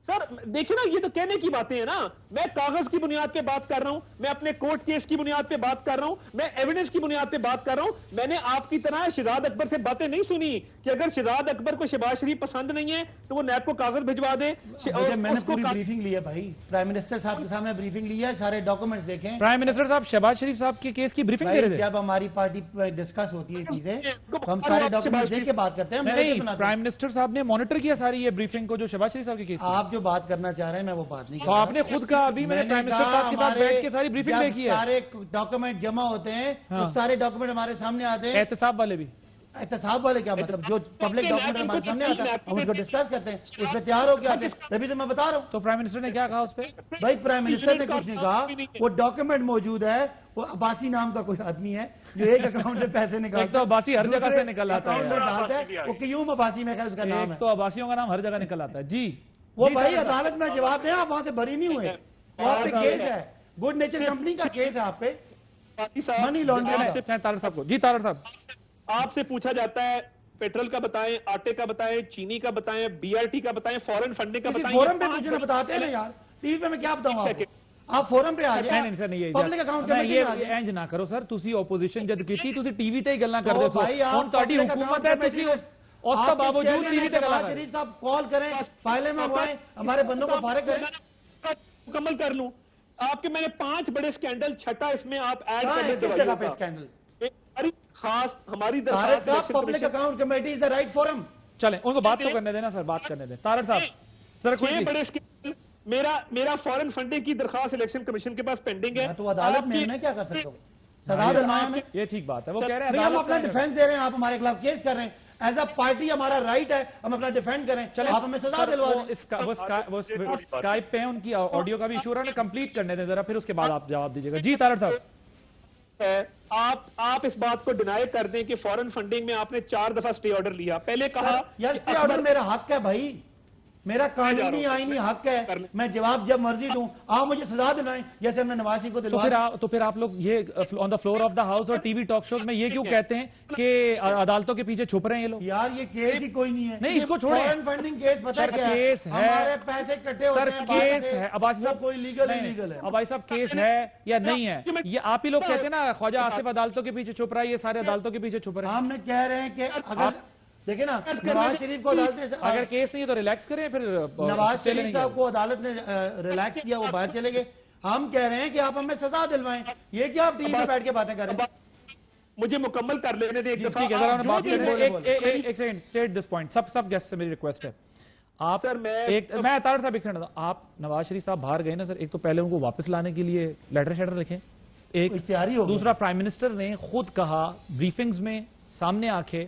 سر دیکھیں نا, یہ تو کہنے کی باتیں ہیں نا. میں کاغذ کی بنیاد پہ بات کر رہا ہوں, میں اپنے کورٹ کیس کی بنیاد پہ بات کر رہا ہوں, میں ایویڈنس کی بنیاد پہ بات کر رہا ہوں. میں نے آپ کی طرح شہزاد اکبر سے باتیں نہیں سنی کہ اگر شہزاد اکبر کو شہباز شریف پسند نہیں ہے تو وہ نیب کو کاغذ بھجوا دے. میں نے پوری بریفنگ لی ہے بھائی, پرائم منسٹر صاحب کے سامنے بریفنگ لی ہے, سارے ڈاکومنٹس دیکھیں. پرائم منسٹر صاحب شہباز شریف صاحب کے کیس کی بریفنگ دے رہے تھے. جب ہماری پارٹی ڈسکس ہوتی ہے چیزیں تو ہم سارے ڈاکومنٹس دیکھ کے بات کرتے ہیں. نہیں, پرائم منسٹر صاحب نے مانیٹر کیا ساری یہ بریفنگ کو جو شہباز شریف صاحب کے کیس. آپ جو بات کرنا چاہ رہے ہیں میں وہ بات نہیں. تو آپ نے خود کہا ابھی میں نے پرائم منسٹر صاحب کے بعد بیٹھ کے ساری بریفنگ دیکھی ہے. سارے ڈاکومنٹ جمع ہوتے ہیں, سارے ڈاکومنٹ ہمارے سامنے آتے ہیں. احتساب والے بھی, احتساب والے کیا مطلب, جو پبلک ڈاکومنٹ ہمارے سامنے آتا ہے ہم اس کو ڈسکس کرتے ہیں, اس پہ تیار ہو کے آتے ہیں, تبھی تو میں بتا رہا ہوں. تو پرائم منسٹر نے کیا کہا اس پہ؟ بھائی پرائم منسٹر نے کچھ نہیں کہا, وہ ڈاکومنٹ موجود ہے. وہ عباسی نام کا کوئی آدمی ہے جو ایک اکاؤنٹ سے پیسے نکالتا ہے. ایک تو عباسی ہر جگہ سے نکل آتا ہے, وہ قیوم عباسی میں اس کا نام ہے. تو عباسیوں کا نام ہر جگہ نکل آتا ہے. جی وہ بھائی عدالت میں جواب دیں, آپ وہاں سے بری نہیں ہوئے. آپ پہ کیس ہے, گڈ نیچر کمپنی کا کیس ہے آپ پہ, منی لانڈرنگ. طاہر صاحب کو. جی طاہر صاحب, آپ سے پوچھا جاتا ہے پیٹرول کا بتائیں, آٹے کا بتائیں, چینی کا بتائیں, بی آر ٹی کا بتائیں, فورن فنڈنگ کا بتائیں. فورم پہ مجھے بتاتے ہیں نا یار, ٹی وی پہ میں کیا بتاؤں آپ فورم پہ آ جائیں. پبلک اکاؤنٹ کمیٹی میں آ جائیں. ਇੰਜ ਨਾ ਕਰੋ ਸਰ, ਤੁਸੀਂ ਆਪੋਜੀਸ਼ਨ ਜਦ ਕੀਤੀ ਤੁਸੀਂ ਟੀਵੀ ਤੇ ਹੀ ਗੱਲਾਂ ਕਰਦੇ ਹੋ. ਹੁਣ ਤੁਹਾਡੀ ਹੁਕੂਮਤ ਹੈ, ਤੁਸੀਂ اس کا باوجود ٹی وی پہ گلا کر. شریف صاحب کال کریں, فائلیں منگوائیں, ہمارے بندوں کو فارغ کریں. مکمل کر لوں آپ کے, میں نے 5 بڑے سکینڈل, چھٹا اس میں آپ ایڈ کر لیں. کس جگہ پہ سکینڈل؟ خاص ہماری درخواست ہے, پبلک اکاؤنٹ کمیٹی از دی رائٹ فورم. چلیں ان کو بات تو کرنے دینا سر, بات کرنے دیں. طاہر صاحب سر, کوئی بڑے سکینڈل, میرا فورن فنڈنگ کی درخواست الیکشن کمیشن کے پاس پینڈنگ ہے. تو عدالت میں کیا کر سکتا ہوں, سزا دلوائیں ہمیں. یہ ٹھیک بات ہے, وہ کہہ رہے ہیں ہم اپنا ڈیفینس دے رہے ہیں, آپ ہمارے خلاف کیس کر رہے ہیں. ایز اے پارٹی ہمارا رائٹ ہے, ہم اپنا ڈیفینڈ کریں, آپ ہمیں سزا دلوا دیں. وہ اسکائپ پہ ہیں, ان کی آڈیو کا بھی ایشو رہا ہے, کمپلیٹ کرنے دیں ذرا, پھر اس کے بعد آپ جواب دیجیے گا. جی طاہر صاحب, آپ اس بات کو ڈینائی کر دیں کہ فورن فنڈنگ میں آپ نے 4 دفعہ سٹے آرڈر لیا. پہلے کہا یار سٹے آرڈر میرا حق ہے بھائی, میرا قانونی آئینی حق ہے, میں جواب جب مرضی دوں. آپ مجھے سزا دلائیں جیسے ہم نے نواز شریف کو دلوایا. تو پھر آپ لوگ یہ on the floor of the house اور ٹی وی ٹاک شوز میں یہ کیوں کہتے ہیں کہ عدالتوں کے پیچھے چھپ رہے ہیں یہ لوگ؟ یار یہ کیس ہی کوئی نہیں ہے. نہیں, اس کو چھوڑیں. فورن فنڈنگ کیس پتہ کیا ہے, ہمارے پیسے کٹے ہوتے ہیں. سر کیس ہے عباسی صاحب, کوئی لیگل ہے. عباسی صاحب کیس ہے یا نہیں ہے, یہ آپ ہی لوگ کہتے ہیں نا خواجہ آصف عدالتوں کے پیچھے چھپ رہا ہے, یہ سارے عدالتوں کے پیچھے چھپ رہے ہیں. ہم نے کہہ رہے ہیں کہ اگر دیکھیں نا نواز شریف کو عدالت نے اگر کیس نہیں ہے تو ریلیکس کریں, پھر نواز شریف صاحب کو عدالت نے ریلیکس کیا, وہ باہر چلے گئے. ہم کہہ رہے ہیں کہ آپ ہمیں سزا دلوائیں, یہ کیا آپ ٹی وی پہ بیٹھ کے باتیں کر رہے ہیں؟ مجھے مکمل کر لینے دیں ایک دفعہ. ایک second, state this point. Sub guest سے میری ریکویسٹ ہے, آپ سر میں اطہر صاحب ایک سیکنڈ, آپ نواز شریف صاحب باہر گئے نا سر, ایک تو پہلے ان کو واپس لانے کے لیے لیٹر شیٹر لکھیں, ایک دوسرا پرائم منسٹر نے خود کہا بریفنگز میں سامنے آ کے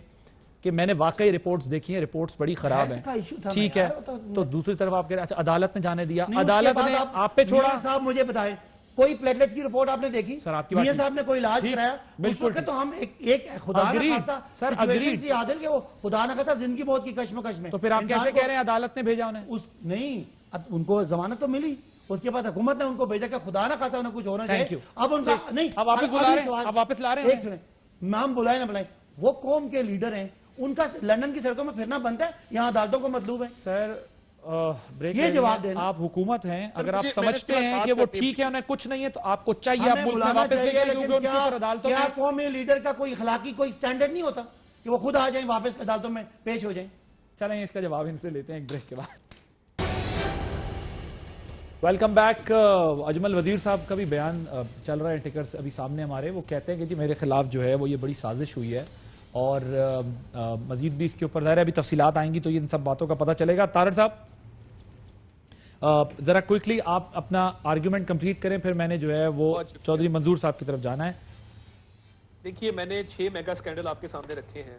کہ میں نے واقعی رپورٹس دیکھی ہیں, رپورٹس بڑی خراب ہیں, ٹھیک ہے, تو دوسری طرف آپ کہہ رہے ہیں اچھا عدالت نے جانے دیا, عدالت نے آپ پہ چھوڑا. صاحب مجھے بتائیں کوئی پلیٹلیٹس کی رپورٹ آپ نے دیکھی؟ سر آپ کی بات, میاں صاحب نے کوئی علاج کرایا اس وقت تو ہم ایک خدا نہ خواستہ سچویشن سی عادل کہ وہ خدا نہ خواستہ زندگی موت کی کشمکش میں, تو پھر آپ کیسے کہہ رہے ہیں عدالت نے بھیجا انہیں؟ نہیں, ان کو ضمانت تو ملی, اس کے بعد حکومت نے ان کو بھیجا کہ خدا نہ خواستہ انہیں کچھ ہونا چاہیے. اب ان کا نہیں, اب واپس لا رہے ہیں. ایک سنیں, ہم بلائیں نہ بلائیں, وہ قوم کے لیڈر ہیں, ان کا لندن کی سڑکوں میں پھرنا بنتا ہے, یہاں عدالتوں کو مطلوب ہے. سر یہ جواب دینا, آپ حکومت ہیں, اگر آپ سمجھتے ہیں کہ وہ ٹھیک ہے انہیں کچھ نہیں ہے تو آپ کو چاہیے آپ ملک میں واپس لے گئے, کیونکہ ان کے اوپر عدالتوں میں قومی لیڈر کا کوئی اخلاقی کوئی سٹینڈرڈ نہیں ہوتا کہ وہ خود آ جائیں واپس عدالتوں میں پیش ہو جائیں. چلیں اس کا جواب ان سے لیتے ہیں ایک بریک کے بعد. Welcome back. اجمل وزیر صاحب کا بھی بیان چل رہا ہے, ٹکرز ابھی سامنے ہمارے, وہ کہتے ہیں کہ جی میرے خلاف جو ہے وہ یہ بڑی سازش ہوئی ہے, اور مزید بھی اس کے اوپر ظاہر ہے ابھی تفصیلات آئیں گی تو یہ ان سب باتوں کا پتہ چلے گا. طاہر صاحب ذرا کوئکلی آپ اپنا آرگیومنٹ کمپلیٹ کریں, پھر میں نے جو ہے وہ چودھری منظور صاحب کی طرف جانا ہے. دیکھیے میں نے 6 میگا سکینڈل آپ کے سامنے رکھے ہیں.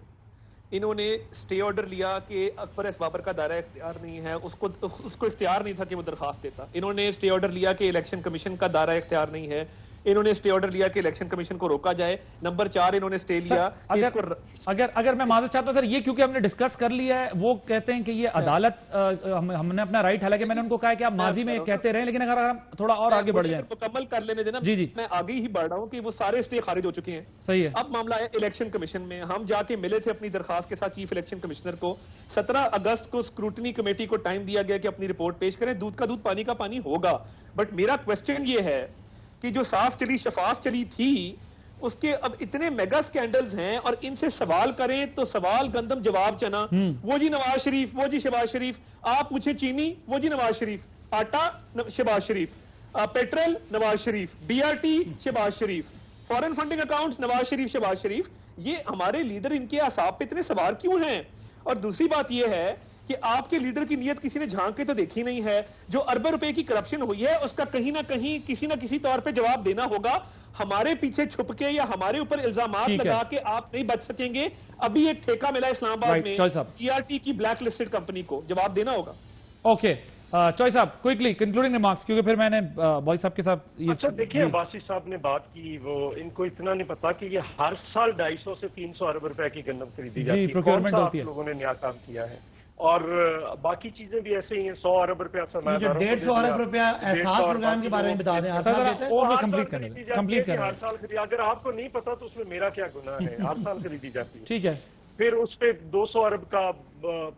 انہوں نے سٹے آرڈر لیا کہ اکبر ایس بابر کا دائرہ اختیار نہیں ہے, اس کو اختیار نہیں تھا کہ وہ درخواست دیتا. انہوں نے سٹے آرڈر لیا کہ الیکشن کمیشن کا دائرہ اختیار نہیں ہے, انہوں نے سٹے آرڈر لیا کہ الیکشن کمیشن کو روکا جائے. نمبر 4 انہوں نے سٹے لیا. اگر میں معذرت چاہتا ہوں سر, یہ کیونکہ ہم نے ڈسکس کر لیا ہے, وہ کہتے ہیں کہ یہ عدالت, ہم نے اپنا رائٹ, حالانکہ میں نے ان کو کہا کہ آپ ماضی میں کہتے رہے, لیکن اگر ہم تھوڑا اور آگے بڑھ جائیں. مکمل کر لینے دینا, جی میں آگے ہی بڑھ رہا ہوں کہ وہ سارے سٹے خارج ہو چکے ہیں. صحیح ہے. اب معاملہ ہے الیکشن کمیشن میں. ہم جا کے ملے تھے اپنی درخواست کے ساتھ چیف الیکشن کمشنر کو. 17 اگست کو اسکروٹنی کمیٹی کو ٹائم دیا گیا کہ اپنی رپورٹ پیش کریں. دودھ کا دودھ پانی کا پانی ہوگا, بٹ میرا کوسچن یہ ہے کہ جو صاف چلی شفاف چلی تھی, اس کے اب اتنے میگا سکینڈلز ہیں, اور ان سے سوال کریں تو سوال گندم جواب چنا. وہ جی نواز شریف, وہ جی شہباز شریف, آپ پوچھیں چینی, وہ جی نواز شریف, آٹا Shehbaz Sharif, petrol Nawaz Sharif, B R T Shehbaz Sharif, foreign funding accounts Nawaz Sharif Shehbaz Sharif. یہ ہمارے لیڈر, ان کے اعصاب پہ اتنے سوار کیوں ہیں؟ اور دوسری بات یہ ہے کہ آپ کے لیڈر کی نیت کسی نے جھانک کے تو دیکھی نہیں ہے. جو اربوں روپے کی کرپشن ہوئی ہے اس کا کہیں نہ کہیں کسی نہ کسی طور پہ جواب دینا ہوگا. ہمارے پیچھے چھپ کے یا ہمارے اوپر الزامات لگا کے آپ نہیں بچ سکیں گے. ابھی ایک ٹھیکہ ملا اسلام آباد میں ٹی آر ٹی کی بلیک لسٹڈ کمپنی کو, جواب دینا ہوگا. اوکے چوئی صاحب کوئکلی کنکلوڈنگ ریمارکس, کیونکہ پھر میں نے بائی صاحب کے ساتھ اچھا دیکھیں, عباسی صاحب نے بات کی, وہ ان کو اتنا نہیں پتا کہ یہ ہر سال 250 سے 300 ارب روپے کی گندم خریدی جاتی ہے. پروکیورمنٹ ہوتی ہے. لوگوں نے نیا کام کیا ہے, اور باقی چیزیں بھی ایسے ہی ہیں. 100 ارب روپیہ سرمایہ داروں کو 150 ارب روپیہ احساس پروگرام کے بارے میں بتا دیں. ہر سال دیتے ہیں, ہر سال خریدی. اگر آپ کو نہیں پتا تو اس میں میرا کیا گناہ ہے, ہر سال خریدی جاتی ہے. ٹھیک ہے. پھر اس پہ 200 ارب کا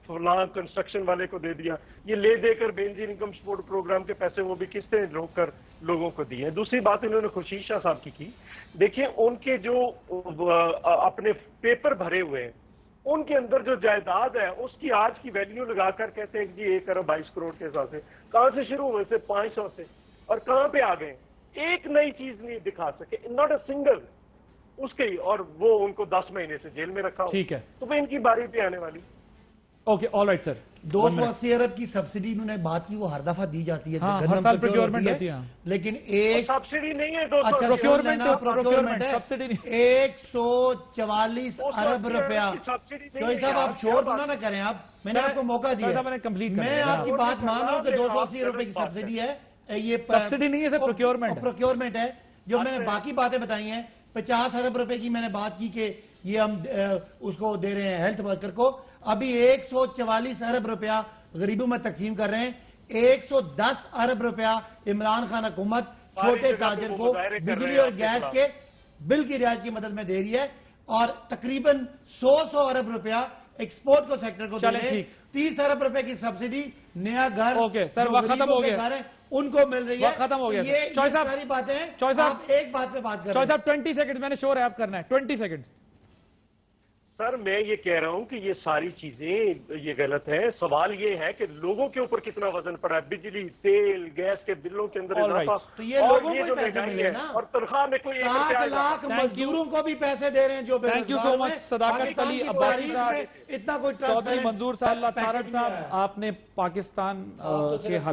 فلاں کنسٹرکشن والے کو دے دیا. یہ لے دے کر بینظیر انکم سپورٹ پروگرام کے پیسے وہ بھی قسطیں روک کر لوگوں کو دیے. دوسری بات انہوں نے خورشید شاہ صاحب کی. دیکھیں ان کے جو اپنے پیپر بھرے ہوئے ہیں, ان کے اندر جو جائیداد ہے اس کی آج کی ویلیو لگا کر کہتے ہیں جی 1 ارب 22 کروڑ کے حساب سے. کہاں سے شروع ہوئے تھے؟ 500 سے, اور کہاں پہ آ گئے؟ ایک نئی چیز نہیں دکھا سکے, ناٹ اے سنگل اس کے, اور وہ ان کو 10 مہینے سے جیل میں رکھا. ٹھیک ہے, تو وہ ان کی باری پہ آنے والی. Okay all right sir. 280 ارب کی سبسڈی انہوں نے بات کی, وہ ہر دفعہ دی جاتی ہے, ہر سال پروکیورمنٹ ہوتی ہے, لیکن ایک سبسڈی نہیں ہے. 200 پروکیورمنٹ ہے, سبسڈی نہیں. 144 ارب روپیہ. چوئی صاحب آپ شور نہ کریں, آپ میں نے آپ کو موقع دیا, میں آپ کی بات مان رہا ہوں کہ 280 روپے کی سبسڈی ہے. یہ سبسڈی نہیں ہے سر, پروکیورمنٹ ہے. جو میں نے باقی باتیں بتائی ہیں, 50 ارب روپے کی میں نے بات کی کہ یہ ہم اس کو دے رہے ہیں ہیلتھ ورکر کو. ابھی 144 ارب روپیہ غریبوں میں تقسیم کر رہے ہیں. 110 ارب روپیہ عمران خان حکومت چھوٹے تاجر کو بجلی اور گیس کے بل کی رعایت کی مدد میں دے رہی ہے, اور تقریباً 100 ارب روپیہ ایکسپورٹ کو سیکٹر کو دے رہے ہیں. 30 ارب روپے کی سبسڈی نیا گھر ان کو مل رہی ہے. ختم ہو گیا. یہ ساری باتیں ہیں. آپ ایک بات پہ بات کر رہے ہیں. 20 سیکنڈ میں نے شور ہے آپ کرنا ہے 20 سیکنڈ. سر میں یہ کہہ رہا ہوں کہ یہ ساری چیزیں یہ غلط ہے. سوال یہ ہے کہ لوگوں کے اوپر کتنا وزن پڑا ہے, بجلی, تیل, گیس کے بلوں کے اندر اضافہ, تو یہ لوگوں کو پیسے ملے نا, اور تنخواہ میں کوئی 7 لاکھ مزدوروں کو بھی پیسے دے رے ہیں جو تھینک یو سو مچ صداقت علی عباسی صاحب, اتنا کوئی چودھری منظور صاحب, اللہ تارڑ صاحب, آپ نے پاکستان کے حالات